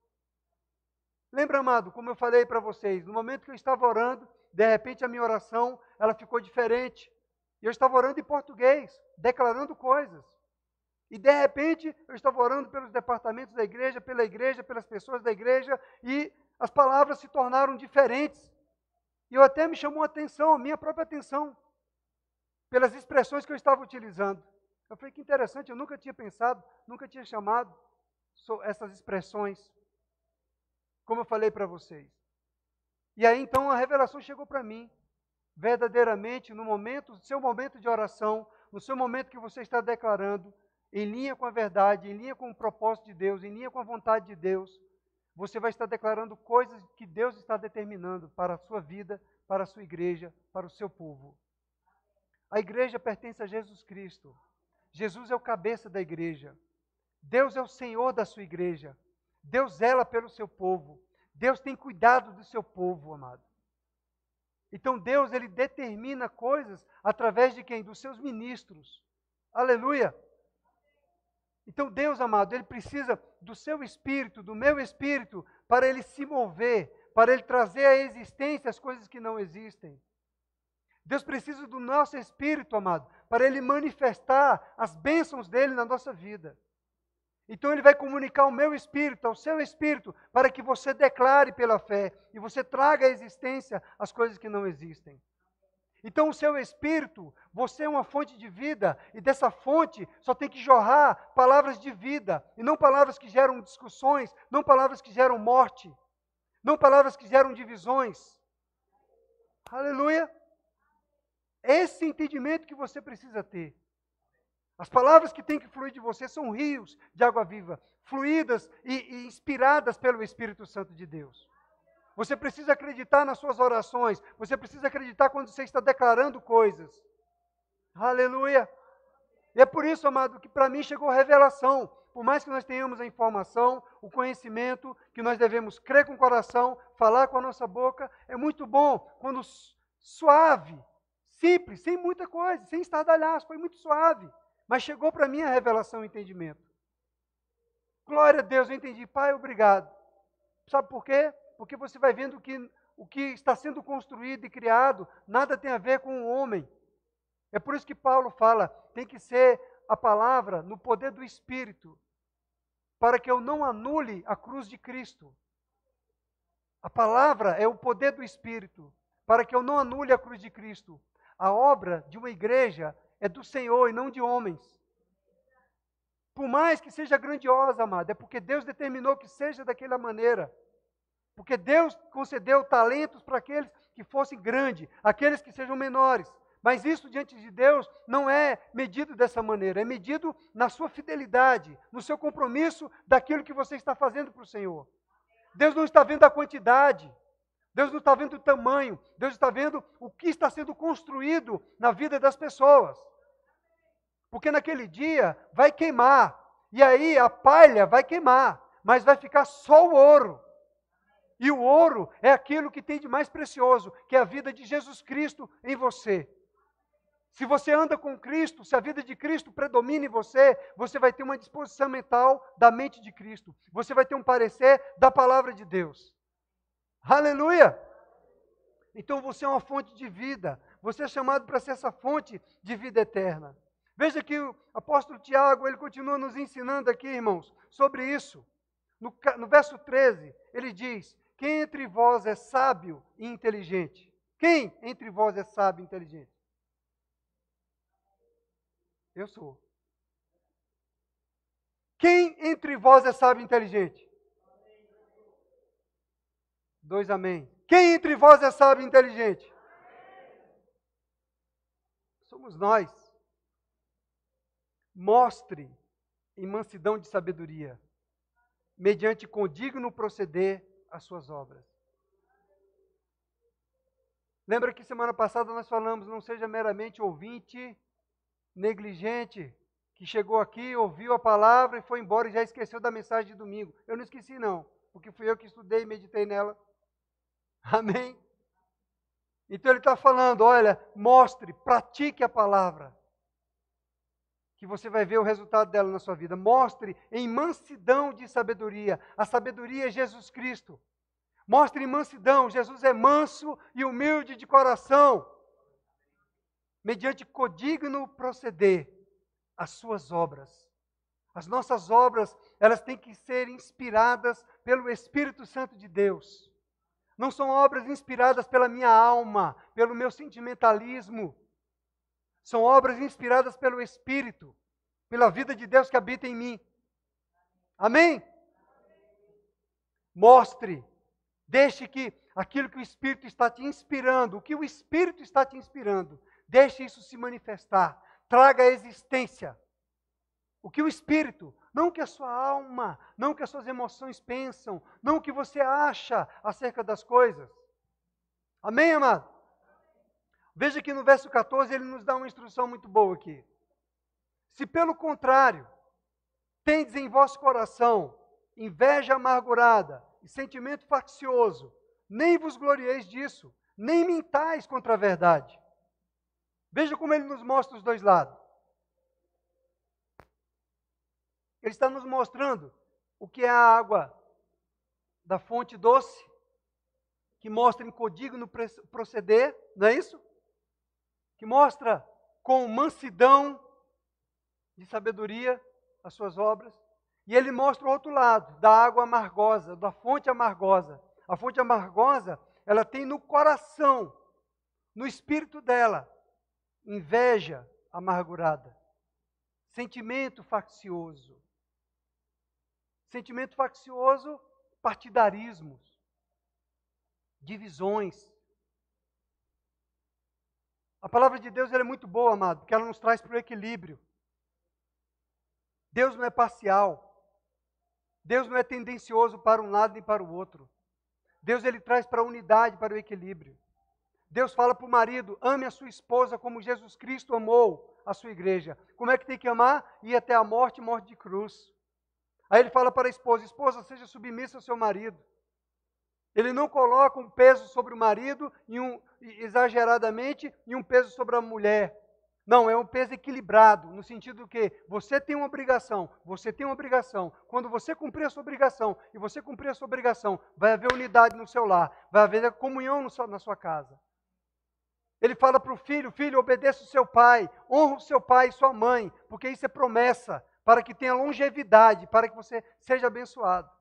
Lembra, amado, como eu falei para vocês, no momento que eu estava orando, de repente a minha oração, ela ficou diferente. E eu estava orando em português, declarando coisas. E de repente eu estava orando pelos departamentos da igreja, pelas pessoas da igreja, e as palavras se tornaram diferentes. E eu até me chamou a atenção, a minha própria atenção, pelas expressões que eu estava utilizando. Eu falei, que interessante, eu nunca tinha pensado, nunca tinha chamado essas expressões, como eu falei para vocês. E aí então a revelação chegou para mim, verdadeiramente, no seu momento de oração, no seu momento que você está declarando, em linha com a verdade, em linha com o propósito de Deus, em linha com a vontade de Deus, você vai estar declarando coisas que Deus está determinando para a sua vida, para a sua igreja, para o seu povo. A igreja pertence a Jesus Cristo. Jesus é o cabeça da igreja. Deus é o Senhor da sua igreja. Deus zela pelo seu povo. Deus tem cuidado do seu povo, amado. Então Deus, Ele determina coisas através de quem? Dos seus ministros. Aleluia! Então Deus, amado, Ele precisa do seu espírito, do meu espírito, para Ele se mover, para Ele trazer à existência as coisas que não existem. Deus precisa do nosso espírito, amado, para Ele manifestar as bênçãos dEle na nossa vida. Então Ele vai comunicar ao meu espírito, ao seu espírito, para que você declare pela fé e você traga à existência as coisas que não existem. Então o seu espírito, você é uma fonte de vida, e dessa fonte só tem que jorrar palavras de vida, e não palavras que geram discussões, não palavras que geram morte, não palavras que geram divisões. Aleluia! Esse entendimento que você precisa ter. As palavras que têm que fluir de você são rios de água viva, fluídas e inspiradas pelo Espírito Santo de Deus. Você precisa acreditar nas suas orações. Você precisa acreditar quando você está declarando coisas. Aleluia! E é por isso, amado, que para mim chegou a revelação. Por mais que nós tenhamos a informação, o conhecimento, que nós devemos crer com o coração, falar com a nossa boca, é muito bom quando suave, simples, sem muita coisa, sem estardalhaço, foi muito suave. Mas chegou para mim a revelação e o entendimento. Glória a Deus, eu entendi. Pai, obrigado. Sabe por quê? Porque você vai vendo que o que está sendo construído e criado nada tem a ver com o homem. É por isso que Paulo fala, tem que ser a palavra no poder do Espírito, para que eu não anule a cruz de Cristo. A palavra é o poder do Espírito, para que eu não anule a cruz de Cristo. A obra de uma igreja é do Senhor e não de homens. Por mais que seja grandiosa, amado, é porque Deus determinou que seja daquela maneira. Porque Deus concedeu talentos para aqueles que fossem grandes, aqueles que sejam menores. Mas isso diante de Deus não é medido dessa maneira, é medido na sua fidelidade, no seu compromisso daquilo que você está fazendo para o Senhor. Deus não está vendo a quantidade, Deus não está vendo o tamanho, Deus está vendo o que está sendo construído na vida das pessoas. Porque naquele dia vai queimar, e aí a palha vai queimar, mas vai ficar só o ouro. E o ouro é aquilo que tem de mais precioso, que é a vida de Jesus Cristo em você. Se você anda com Cristo, se a vida de Cristo predomina em você, você vai ter uma disposição mental da mente de Cristo. Você vai ter um parecer da palavra de Deus. Aleluia! Então você é uma fonte de vida. Você é chamado para ser essa fonte de vida eterna. Veja que o apóstolo Tiago, ele continua nos ensinando aqui, irmãos, sobre isso. No verso 13, ele diz: quem entre vós é sábio e inteligente? Quem entre vós é sábio e inteligente? Eu sou. Quem entre vós é sábio e inteligente? 2 amém. Quem entre vós é sábio e inteligente? Somos nós. Mostre em mansidão de sabedoria, mediante condigno proceder as suas obras. Lembra que semana passada nós falamos, não seja meramente ouvinte, negligente, que chegou aqui, ouviu a palavra e foi embora e já esqueceu da mensagem de domingo. Eu não esqueci não, porque fui eu que estudei e meditei nela. Amém? Então ele está falando, olha, mostre, pratique a palavra, que você vai ver o resultado dela na sua vida. Mostre em mansidão de sabedoria. A sabedoria é Jesus Cristo. Mostre em mansidão, Jesus é manso e humilde de coração, mediante condigno proceder as suas obras. As nossas obras, elas têm que ser inspiradas pelo Espírito Santo de Deus. Não são obras inspiradas pela minha alma, pelo meu sentimentalismo. São obras inspiradas pelo Espírito, pela vida de Deus que habita em mim. Amém? Mostre, deixe que aquilo que o Espírito está te inspirando, o que o Espírito está te inspirando, deixe isso se manifestar. Traga à existência o que o Espírito, não o que a sua alma, não o que as suas emoções pensam, não o que você acha acerca das coisas. Amém, amado? Veja que no verso 14 ele nos dá uma instrução muito boa aqui. Se pelo contrário, tendes em vosso coração inveja amargurada e sentimento faccioso, nem vos glorieis disso, nem mintais contra a verdade. Veja como ele nos mostra os dois lados. Ele está nos mostrando o que é a água da fonte doce, que mostra em condigno proceder, não é isso? Que mostra com mansidão de sabedoria as suas obras. E ele mostra o outro lado, da água amargosa, da fonte amargosa. A fonte amargosa, ela tem no coração, no espírito dela, inveja amargurada, sentimento faccioso. Sentimento faccioso, partidarismos, divisões. A palavra de Deus ela é muito boa, amado, porque ela nos traz para o equilíbrio. Deus não é parcial. Deus não é tendencioso para um lado nem para o outro. Deus ele traz para a unidade, para o equilíbrio. Deus fala para o marido, ame a sua esposa como Jesus Cristo amou a sua igreja. Como é que tem que amar? Ir até a morte, morte de cruz. Aí ele fala para a esposa, esposa, seja submissa ao seu marido. Ele não coloca um peso sobre o marido, exageradamente, e um peso sobre a mulher. Não, é um peso equilibrado, no sentido que você tem uma obrigação, você tem uma obrigação. Quando você cumprir a sua obrigação, e você cumprir a sua obrigação, vai haver unidade no seu lar, vai haver comunhão na sua casa. Ele fala para o filho, filho, obedeça o seu pai, honra o seu pai e sua mãe, porque isso é promessa, para que tenha longevidade, para que você seja abençoado.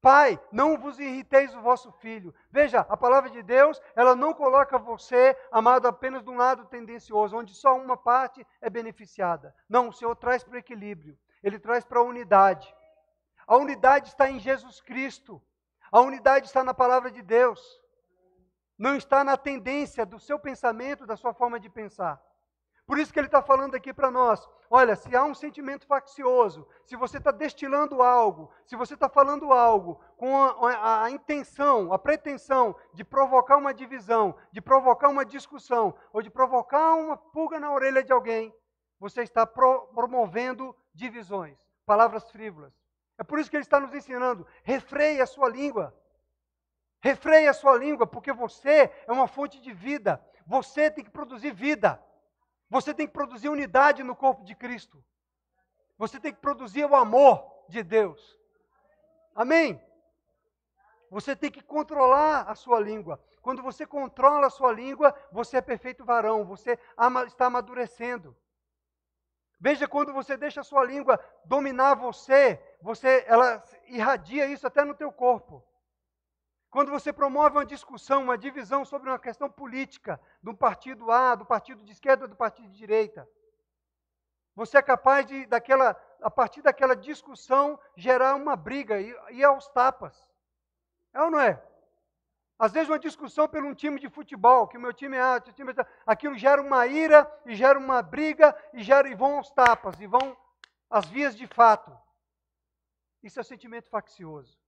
Pai, não vos irriteis o vosso filho. Veja, a palavra de Deus, ela não coloca você, amado, apenas de um lado tendencioso, onde só uma parte é beneficiada. Não, o Senhor traz para o equilíbrio. Ele traz para a unidade. A unidade está em Jesus Cristo. A unidade está na palavra de Deus. Não está na tendência do seu pensamento, da sua forma de pensar. Por isso que ele está falando aqui para nós, olha, se há um sentimento faccioso, se você está destilando algo, se você está falando algo com a intenção, a pretensão de provocar uma divisão, de provocar uma discussão, ou de provocar uma pulga na orelha de alguém, você está promovendo divisões, palavras frívolas. É por isso que ele está nos ensinando, refreie a sua língua. Refreie a sua língua, porque você é uma fonte de vida. Você tem que produzir vida. Você tem que produzir unidade no corpo de Cristo. Você tem que produzir o amor de Deus. Amém? Você tem que controlar a sua língua. Quando você controla a sua língua, você é perfeito varão, você está amadurecendo. Veja, quando você deixa a sua língua dominar ela irradia isso até no teu corpo. Quando você promove uma discussão, uma divisão sobre uma questão política, do partido A, do partido de esquerda, do partido de direita, você é capaz de, a partir daquela discussão, gerar uma briga e ir aos tapas. É ou não é? Às vezes uma discussão por um time de futebol, que o meu time é A, o time é A, aquilo gera uma ira, e gera uma briga, e vão aos tapas, e vão às vias de fato. Isso é sentimento faccioso.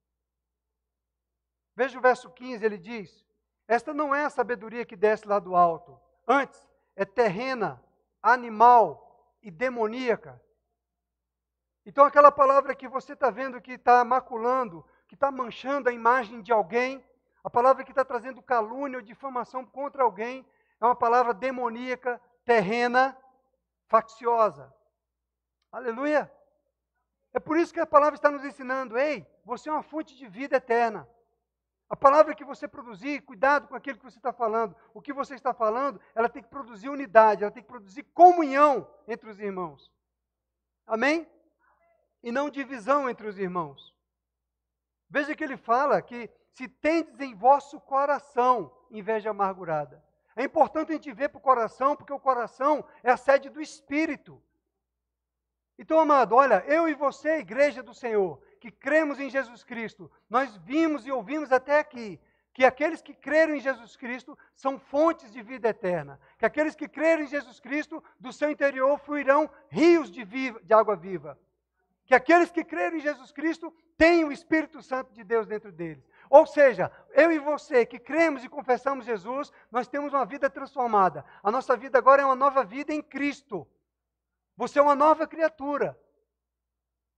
Veja o verso 15, ele diz, esta não é a sabedoria que desce lá do alto, antes é terrena, animal e demoníaca. Então aquela palavra que você está vendo que está maculando, que está manchando a imagem de alguém, a palavra que está trazendo calúnia ou difamação contra alguém, é uma palavra demoníaca, terrena, facciosa. Aleluia! É por isso que a palavra está nos ensinando, ei, você é uma fonte de vida eterna. A palavra que você produzir, cuidado com aquilo que você está falando. O que você está falando, ela tem que produzir unidade, ela tem que produzir comunhão entre os irmãos. Amém? E não divisão entre os irmãos. Veja que ele fala que se tendes em vosso coração inveja amargurada. É importante a gente ver para o coração, porque o coração é a sede do Espírito. Então, amado, olha, eu e você, igreja do Senhor, que cremos em Jesus Cristo, nós vimos e ouvimos até aqui, que aqueles que creram em Jesus Cristo são fontes de vida eterna. Que aqueles que creram em Jesus Cristo, do seu interior fluirão rios de água viva. Que aqueles que creram em Jesus Cristo têm o Espírito Santo de Deus dentro deles. Ou seja, eu e você que cremos e confessamos Jesus, nós temos uma vida transformada. A nossa vida agora é uma nova vida em Cristo. Você é uma nova criatura.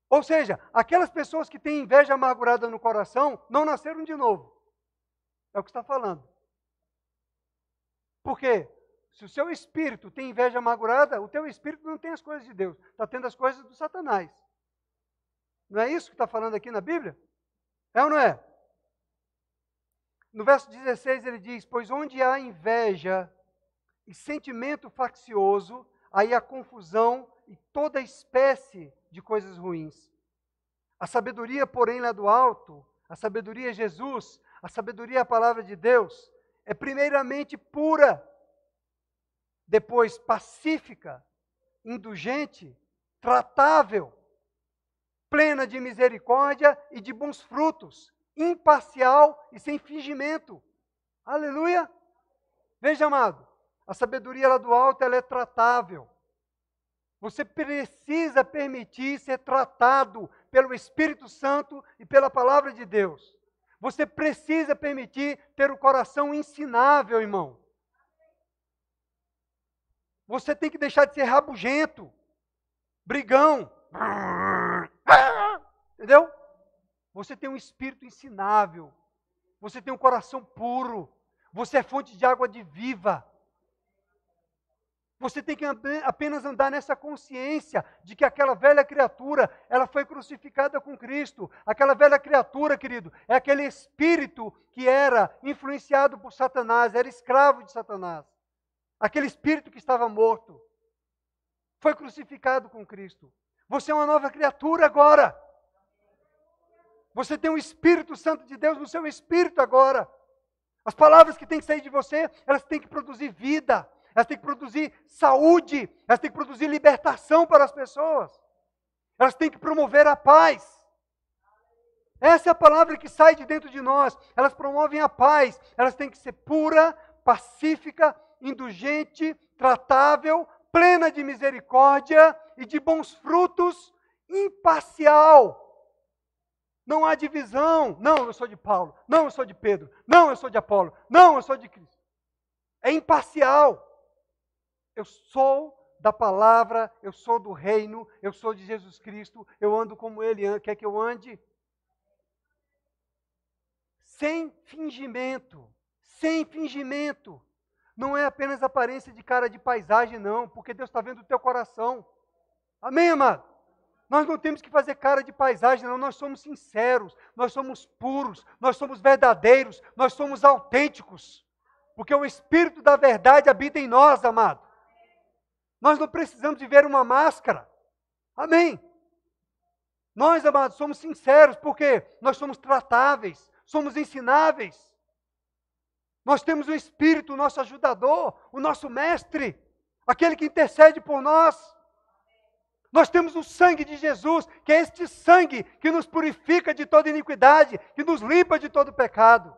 Ou seja, aquelas pessoas que têm inveja amargurada no coração, não nasceram de novo. É o que está falando. Por quê? Se o seu espírito tem inveja amargurada, o teu espírito não tem as coisas de Deus. Está tendo as coisas do Satanás. Não é isso que está falando aqui na Bíblia? É ou não é? No verso 16 ele diz, pois onde há inveja e sentimento faccioso, aí há confusão e toda espécie de coisas ruins. A sabedoria, porém, lá do alto, a sabedoria é Jesus, a sabedoria é a palavra de Deus, é primeiramente pura, depois pacífica, indulgente, tratável, plena de misericórdia e de bons frutos, imparcial e sem fingimento. Aleluia! Veja, amado, a sabedoria lá do alto, ela é tratável. Você precisa permitir ser tratado pelo Espírito Santo e pela palavra de Deus. Você precisa permitir ter o coração ensinável, irmão. Você tem que deixar de ser rabugento, brigão. Entendeu? Você tem um espírito ensinável. Você tem um coração puro. Você é fonte de água de viva. Você tem que apenas andar nessa consciência de que aquela velha criatura, ela foi crucificada com Cristo. Aquela velha criatura, querido, é aquele espírito que era influenciado por Satanás, era escravo de Satanás. Aquele espírito que estava morto. Foi crucificado com Cristo. Você é uma nova criatura agora. Você tem o Espírito Santo de Deus no seu espírito agora. As palavras que têm que sair de você, elas têm que produzir vida. Elas têm que produzir saúde, elas têm que produzir libertação para as pessoas. Elas têm que promover a paz. Essa é a palavra que sai de dentro de nós. Elas promovem a paz. Elas têm que ser pura, pacífica, indulgente, tratável, plena de misericórdia e de bons frutos, imparcial. Não há divisão. Não, eu sou de Paulo. Não, eu sou de Pedro. Não, eu sou de Apolo. Não, eu sou de Cristo. É imparcial. Eu sou da palavra, eu sou do reino, eu sou de Jesus Cristo, eu ando como Ele quer que eu ande. Sem fingimento, sem fingimento. Não é apenas aparência de cara de paisagem, não, porque Deus está vendo o teu coração. Amém, amado? Nós não temos que fazer cara de paisagem, não. Nós somos sinceros, nós somos puros, nós somos verdadeiros, nós somos autênticos. Porque o Espírito da verdade habita em nós, amado. Nós não precisamos viver uma máscara. Amém? Nós, amados, somos sinceros, porque nós somos tratáveis, somos ensináveis. Nós temos o Espírito, o nosso ajudador, o nosso mestre, aquele que intercede por nós. Nós temos o sangue de Jesus, que é este sangue que nos purifica de toda iniquidade, que nos limpa de todo pecado.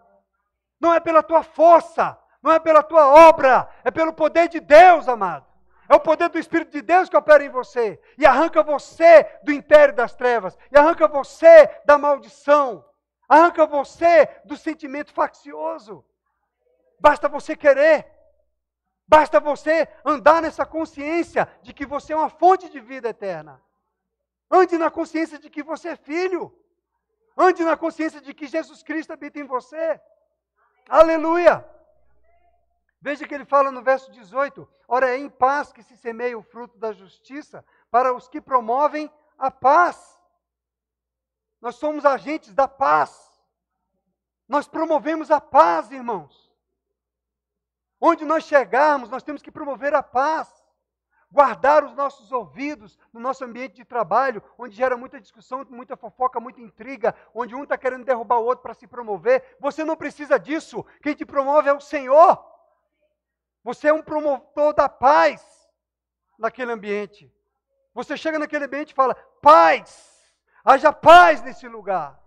Não é pela tua força, não é pela tua obra, é pelo poder de Deus, amado. É o poder do Espírito de Deus que opera em você e arranca você do império das trevas, e arranca você da maldição, arranca você do sentimento faccioso. Basta você querer, basta você andar nessa consciência de que você é uma fonte de vida eterna. Ande na consciência de que você é filho, ande na consciência de que Jesus Cristo habita em você. Aleluia! Veja que ele fala no verso 18, ora é em paz que se semeia o fruto da justiça para os que promovem a paz. Nós somos agentes da paz. Nós promovemos a paz, irmãos. Onde nós chegarmos, nós temos que promover a paz. Guardar os nossos ouvidos no nosso ambiente de trabalho, onde gera muita discussão, muita fofoca, muita intriga, onde um está querendo derrubar o outro para se promover. Você não precisa disso. Quem te promove é o Senhor. Você é um promotor da paz naquele ambiente. Você chega naquele ambiente e fala, paz, haja paz nesse lugar.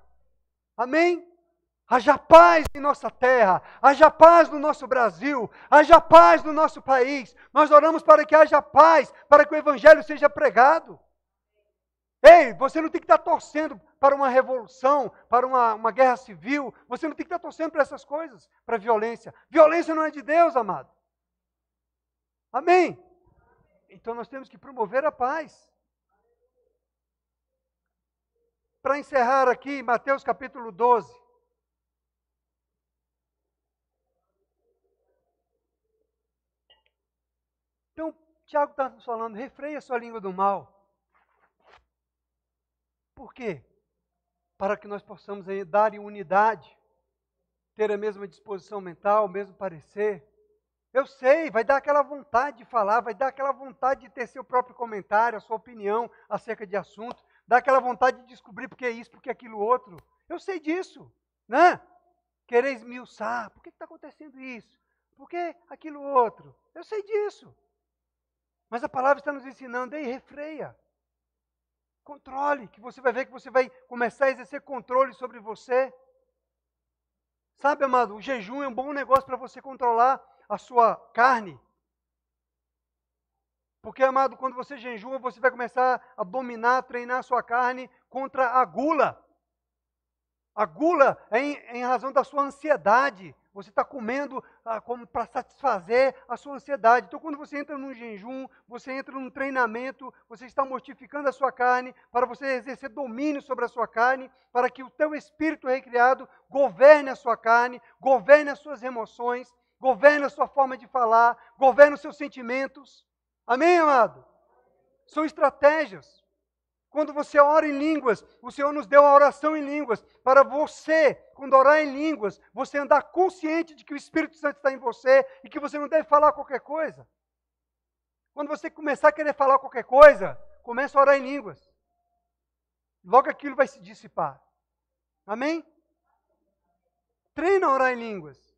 Amém? Haja paz em nossa terra, haja paz no nosso Brasil, haja paz no nosso país. Nós oramos para que haja paz, para que o Evangelho seja pregado. Ei, você não tem que estar torcendo para uma revolução, para uma guerra civil. Você não tem que estar torcendo para essas coisas, para violência. Violência não é de Deus, amado. Amém? Então nós temos que promover a paz. Para encerrar aqui, Mateus capítulo 12. Então, Tiago está nos falando, refreia a sua língua do mal. Por quê? Para que nós possamos dar em unidade, ter a mesma disposição mental, o mesmo parecer. Eu sei, vai dar aquela vontade de falar, vai dar aquela vontade de ter seu próprio comentário, a sua opinião acerca de assuntos, dá aquela vontade de descobrir porque é isso, porque é aquilo outro. Eu sei disso, né? Querer esmiuçar, por que está acontecendo isso? Por que aquilo outro? Eu sei disso. Mas a palavra está nos ensinando, ei, refreia. Controle, que você vai ver que você vai começar a exercer controle sobre você. Sabe, amado, o jejum é um bom negócio para você controlar a sua carne. Porque, amado, quando você jejua, você vai começar a dominar, a treinar a sua carne contra a gula. A gula é em razão da sua ansiedade. Você está comendo como para satisfazer a sua ansiedade. Então, quando você entra num jejum, você entra num treinamento, você está mortificando a sua carne, para você exercer domínio sobre a sua carne, para que o teu espírito recriado governe a sua carne, governe as suas emoções, governe a sua forma de falar, governe os seus sentimentos. Amém, amado? São estratégias. Quando você ora em línguas, o Senhor nos deu a oração em línguas, para você, quando orar em línguas, você andar consciente de que o Espírito Santo está em você e que você não deve falar qualquer coisa. Quando você começar a querer falar qualquer coisa, comece a orar em línguas. Logo aquilo vai se dissipar. Amém? Treina a orar em línguas,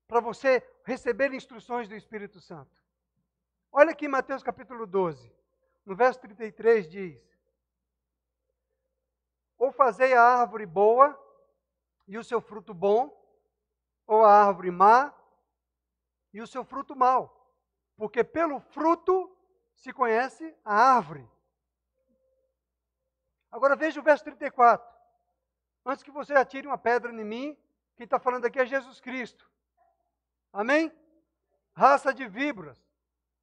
para você receber instruções do Espírito Santo. Olha aqui em Mateus capítulo 12, no verso 33 diz, ou fazei a árvore boa e o seu fruto bom, ou a árvore má e o seu fruto mau. Porque pelo fruto se conhece a árvore. Agora veja o verso 34. Antes que você atire uma pedra em mim, quem está falando aqui é Jesus Cristo. Amém? Raça de víboras,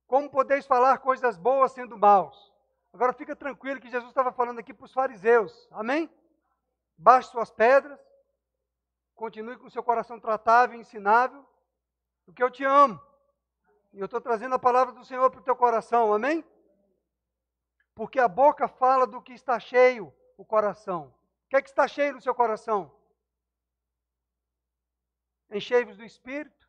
como podeis falar coisas boas sendo maus? Agora fica tranquilo que Jesus estava falando aqui para os fariseus. Amém? Baixe suas pedras, continue com seu coração tratável e ensinável, porque eu te amo. E eu estou trazendo a palavra do Senhor para o teu coração. Amém? Porque a boca fala do que está cheio o coração. O que é que está cheio no seu coração? Enchei-vos do Espírito.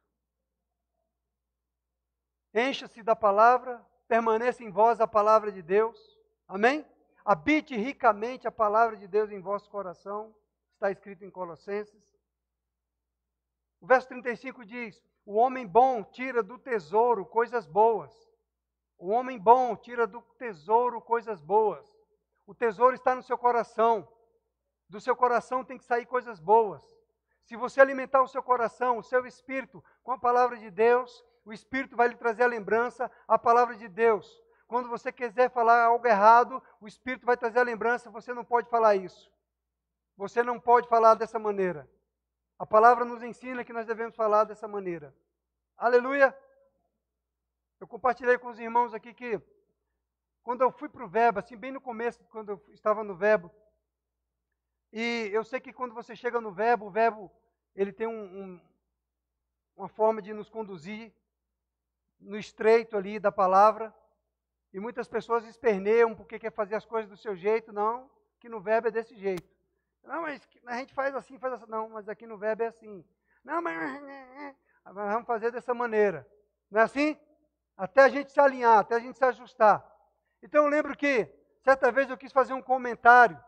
Encha-se da palavra. Permaneça em vós a palavra de Deus. Amém? Habite ricamente a palavra de Deus em vosso coração. Está escrito em Colossenses. O verso 35 diz: o homem bom tira do tesouro coisas boas. O homem bom tira do tesouro coisas boas. O tesouro está no seu coração. Do seu coração tem que sair coisas boas. Se você alimentar o seu coração, o seu espírito, com a palavra de Deus, o Espírito vai lhe trazer a lembrança, a palavra de Deus. Quando você quiser falar algo errado, o Espírito vai trazer a lembrança, você não pode falar isso. Você não pode falar dessa maneira. A palavra nos ensina que nós devemos falar dessa maneira. Aleluia! Eu compartilhei com os irmãos aqui que, quando eu fui para o Verbo, assim, bem no começo, quando eu estava no Verbo, e eu sei que quando você chega no Verbo, o Verbo, ele tem uma forma de nos conduzir no estreito ali da palavra, e muitas pessoas esperneiam porque quer fazer as coisas do seu jeito. Não, que no Verbo é desse jeito. Não, mas a gente faz assim. Não, mas aqui no Verbo é assim. Não, mas vamos fazer dessa maneira. Não é assim? Até a gente se alinhar, até a gente se ajustar. Então eu lembro que, certa vez eu quis fazer um comentário,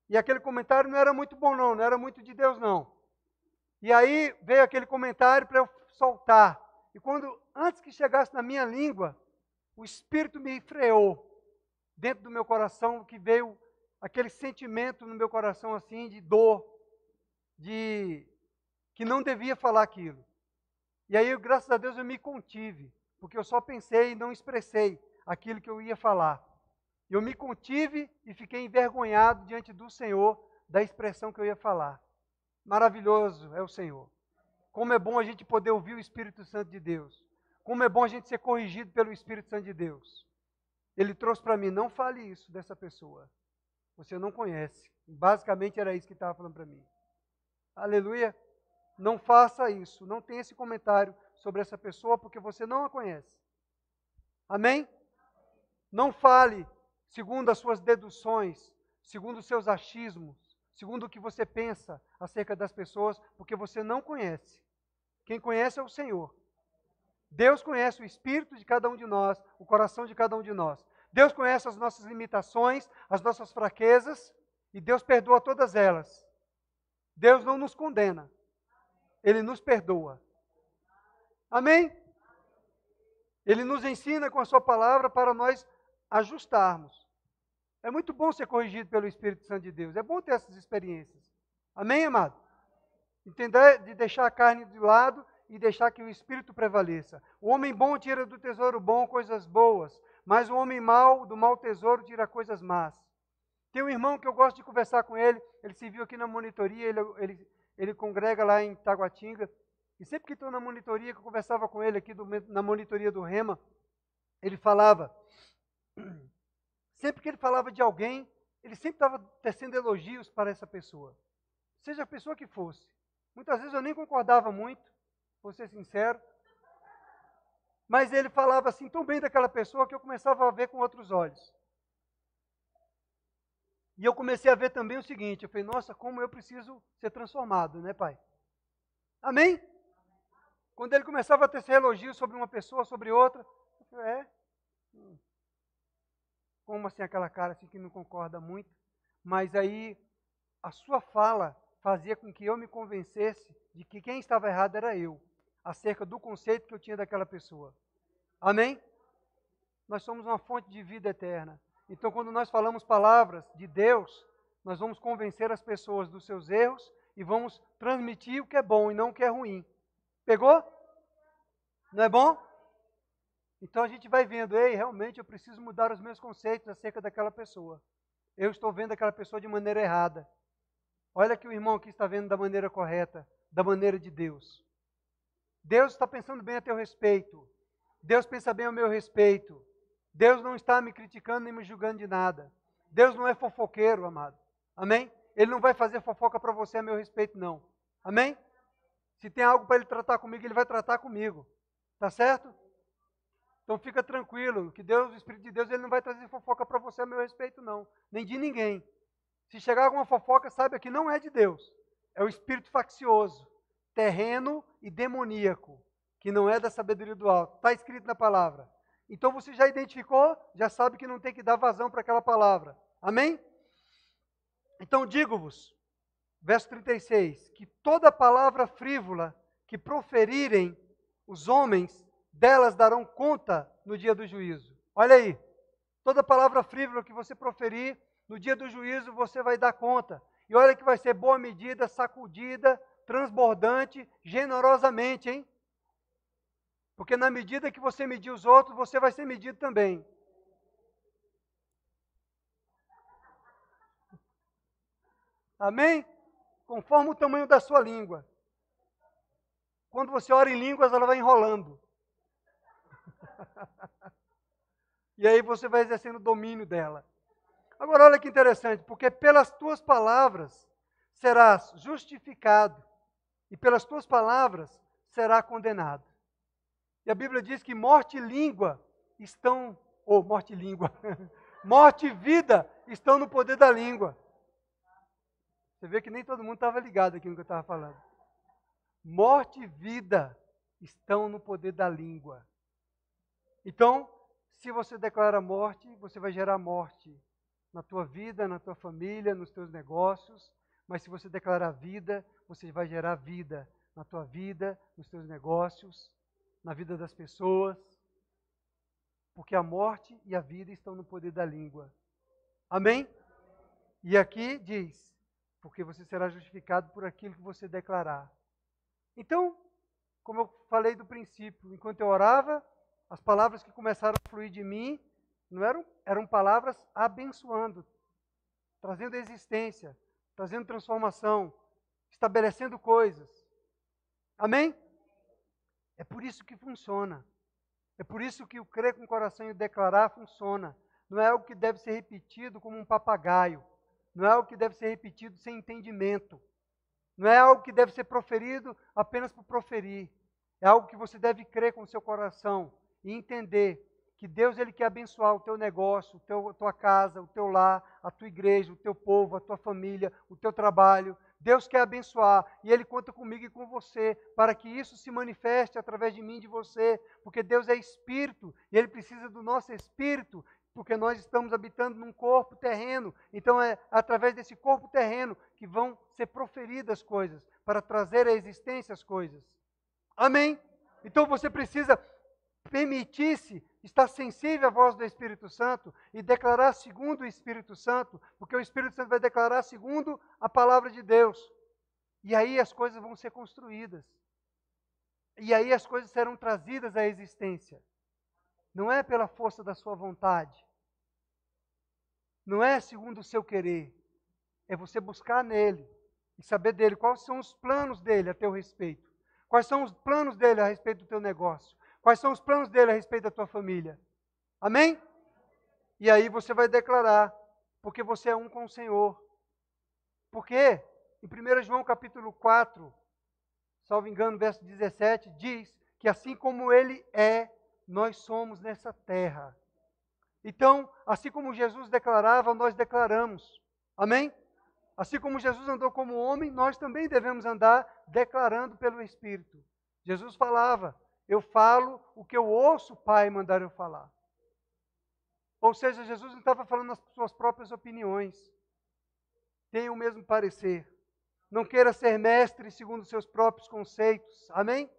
e aquele comentário não era muito bom não era muito de Deus não. E aí veio aquele comentário para eu soltar. E antes que chegasse na minha língua, o Espírito me freou dentro do meu coração, que veio aquele sentimento no meu coração assim, de dor, que não devia falar aquilo. E aí, graças a Deus, eu me contive, porque eu só pensei e não expressei aquilo que eu ia falar. Eu me contive e fiquei envergonhado diante do Senhor da expressão que eu ia falar. Maravilhoso é o Senhor. Como é bom a gente poder ouvir o Espírito Santo de Deus. Como é bom a gente ser corrigido pelo Espírito Santo de Deus. Ele trouxe para mim: não fale isso dessa pessoa. Você não conhece. Basicamente era isso que estava falando para mim. Aleluia. Não faça isso. Não tenha esse comentário sobre essa pessoa, porque você não a conhece. Amém? Não fale segundo as suas deduções, segundo os seus achismos, segundo o que você pensa acerca das pessoas, porque você não conhece. Quem conhece é o Senhor. Deus conhece o espírito de cada um de nós, o coração de cada um de nós. Deus conhece as nossas limitações, as nossas fraquezas, e Deus perdoa todas elas. Deus não nos condena, Ele nos perdoa. Amém? Ele nos ensina com a sua palavra para nós ajustarmos. É muito bom ser corrigido pelo Espírito Santo de Deus. É bom ter essas experiências. Amém, amado? Entender de deixar a carne de lado e deixar que o Espírito prevaleça. O homem bom tira do tesouro bom coisas boas, mas o homem mau, do mau tesouro, tira coisas más. Tem um irmão que eu gosto de conversar com ele, ele se viu aqui na monitoria, ele congrega lá em Taguatinga, e sempre que estou na monitoria, que eu conversava com ele aqui na monitoria do Rema, ele falava, sempre que ele falava de alguém, ele sempre estava tecendo elogios para essa pessoa, seja a pessoa que fosse. Muitas vezes eu nem concordava muito, vou ser sincero, mas ele falava assim tão bem daquela pessoa que eu começava a ver com outros olhos. E eu comecei a ver também o seguinte, eu falei: nossa, como eu preciso ser transformado, né, pai? Amém? Quando ele começava a tecer elogios sobre uma pessoa, sobre outra, eu falei: como assim aquela cara assim que não concorda muito? Mas aí a sua fala fazia com que eu me convencesse de que quem estava errado era eu, acerca do conceito que eu tinha daquela pessoa. Amém? Nós somos uma fonte de vida eterna. Então, quando nós falamos palavras de Deus, nós vamos convencer as pessoas dos seus erros e vamos transmitir o que é bom e não o que é ruim. Pegou? Não é bom? Então a gente vai vendo: ei, realmente eu preciso mudar os meus conceitos acerca daquela pessoa. Eu estou vendo aquela pessoa de maneira errada. Olha que o irmão aqui está vendo da maneira correta, da maneira de Deus. Deus está pensando bem a teu respeito. Deus pensa bem ao meu respeito. Deus não está me criticando nem me julgando de nada. Deus não é fofoqueiro, amado. Amém? Ele não vai fazer fofoca para você a meu respeito, não. Amém? Se tem algo para ele tratar comigo, ele vai tratar comigo. Tá certo? Então fica tranquilo, que Deus, o Espírito de Deus, ele não vai trazer fofoca para você a meu respeito, não. Nem de ninguém. Se chegar alguma fofoca, saiba que não é de Deus. É o espírito faccioso, terreno e demoníaco, que não é da sabedoria do alto. Está escrito na palavra. Então você já identificou, já sabe que não tem que dar vazão para aquela palavra. Amém? Então digo-vos, verso 36, que toda palavra frívola que proferirem os homens, delas darão conta no dia do juízo. Olha aí, toda palavra frívola que você proferir, no dia do juízo você vai dar conta. E olha que vai ser boa medida, sacudida, transbordante, generosamente, hein? Porque na medida que você medir os outros, você vai ser medido também. Amém? Conforme o tamanho da sua língua. Quando você ora em línguas, ela vai enrolando. E aí você vai exercendo o domínio dela. Agora olha que interessante, porque pelas tuas palavras serás justificado, e pelas tuas palavras será condenado. E a Bíblia diz que morte e língua estão, ou morte e língua, morte e vida estão no poder da língua. Você vê que nem todo mundo estava ligado aqui no que eu estava falando. Morte e vida estão no poder da língua. Então, se você declara morte, você vai gerar morte na tua vida, na tua família, nos teus negócios. Mas se você declarar vida, você vai gerar vida na tua vida, nos teus negócios, na vida das pessoas. Porque a morte e a vida estão no poder da língua. Amém? E aqui diz, porque você será justificado por aquilo que você declarar. Então, como eu falei do princípio, enquanto eu orava, as palavras que começaram a fluir de mim não eram palavras abençoando, trazendo existência, trazendo transformação, estabelecendo coisas. Amém? É por isso que funciona. É por isso que o crer com o coração e o declarar funciona. Não é algo que deve ser repetido como um papagaio. Não é algo que deve ser repetido sem entendimento. Não é algo que deve ser proferido apenas por proferir. É algo que você deve crer com o seu coração e entender que Deus ele quer abençoar o teu negócio, a tua casa, o teu lar, a tua igreja, o teu povo, a tua família, o teu trabalho. Deus quer abençoar e Ele conta comigo e com você para que isso se manifeste através de mim e de você, porque Deus é Espírito e Ele precisa do nosso Espírito, porque nós estamos habitando num corpo terreno, então é através desse corpo terreno que vão ser proferidas coisas, para trazer à existência as coisas. Amém? Então você precisa permitir-se estar sensível à voz do Espírito Santo e declarar segundo o Espírito Santo, porque o Espírito Santo vai declarar segundo a palavra de Deus. E aí as coisas vão ser construídas. E aí as coisas serão trazidas à existência. Não é pela força da sua vontade. Não é segundo o seu querer. É você buscar nele e saber dele quais são os planos dele a teu respeito. Quais são os planos dele a respeito do teu negócio. Quais são os planos dele a respeito da tua família. Amém? E aí você vai declarar, porque você é um com o Senhor. Porque em 1 João capítulo 4, salvo engano, verso 17, diz que assim como ele é, nós somos nessa terra. Então, assim como Jesus declarava, nós declaramos. Amém? Assim como Jesus andou como homem, nós também devemos andar declarando pelo Espírito. Jesus falava, eu falo o que eu ouço o Pai mandar eu falar. Ou seja, Jesus não estava falando as suas próprias opiniões. Tenha o mesmo parecer. Não queira ser mestre segundo os seus próprios conceitos. Amém?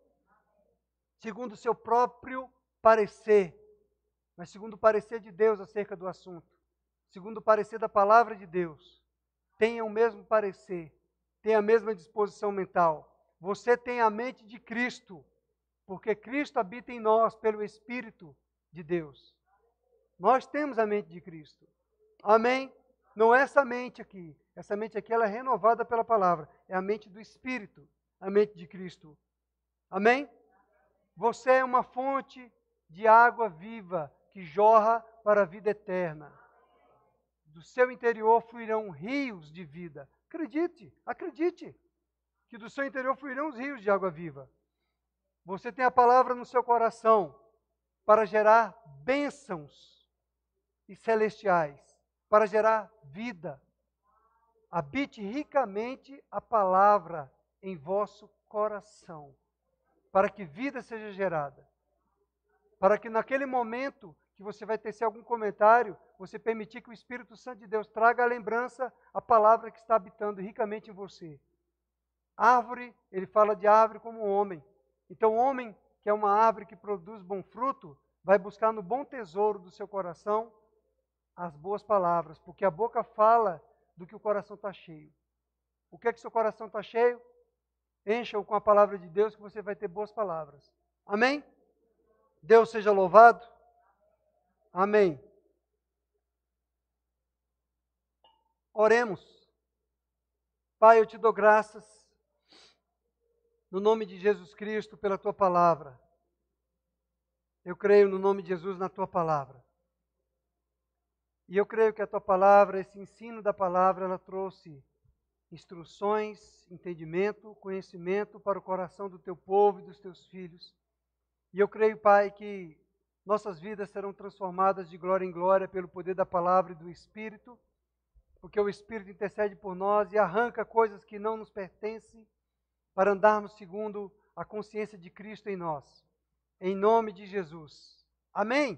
Segundo o seu próprio parecer. Mas segundo o parecer de Deus acerca do assunto. Segundo o parecer da palavra de Deus. Tenha o mesmo parecer. Tenha a mesma disposição mental. Você tem a mente de Cristo. Porque Cristo habita em nós pelo Espírito de Deus. Nós temos a mente de Cristo. Amém? Não é essa mente aqui. Essa mente aqui ela é renovada pela palavra. É a mente do Espírito. A mente de Cristo. Amém? Você é uma fonte de água viva que jorra para a vida eterna. Do seu interior fluirão rios de vida. Acredite, acredite. Que do seu interior fluirão os rios de água viva. Você tem a palavra no seu coração. para gerar bênçãos e celestiais, para gerar vida. Habite ricamente a palavra em vosso coração, para que vida seja gerada. Para que naquele momento que você vai tecer algum comentário, você permitir que o Espírito Santo de Deus traga à lembrança a palavra que está habitando ricamente em você. Árvore, ele fala de árvore como homem. Então, o homem que é uma árvore que produz bom fruto, vai buscar no bom tesouro do seu coração as boas palavras, porque a boca fala do que o coração está cheio. O que é que seu coração está cheio? Encha-o com a palavra de Deus, que você vai ter boas palavras. Amém? Deus seja louvado. Amém. Oremos. Pai, eu te dou graças, no nome de Jesus Cristo, pela tua palavra. Eu creio no nome de Jesus na tua palavra. E eu creio que a tua palavra, esse ensino da palavra, ela trouxe instruções, entendimento, conhecimento para o coração do teu povo e dos teus filhos. E eu creio, Pai, que nossas vidas serão transformadas de glória em glória pelo poder da palavra e do Espírito, porque o Espírito intercede por nós e arranca coisas que não nos pertencem para andarmos segundo a consciência de Cristo em nós. Em nome de Jesus. Amém?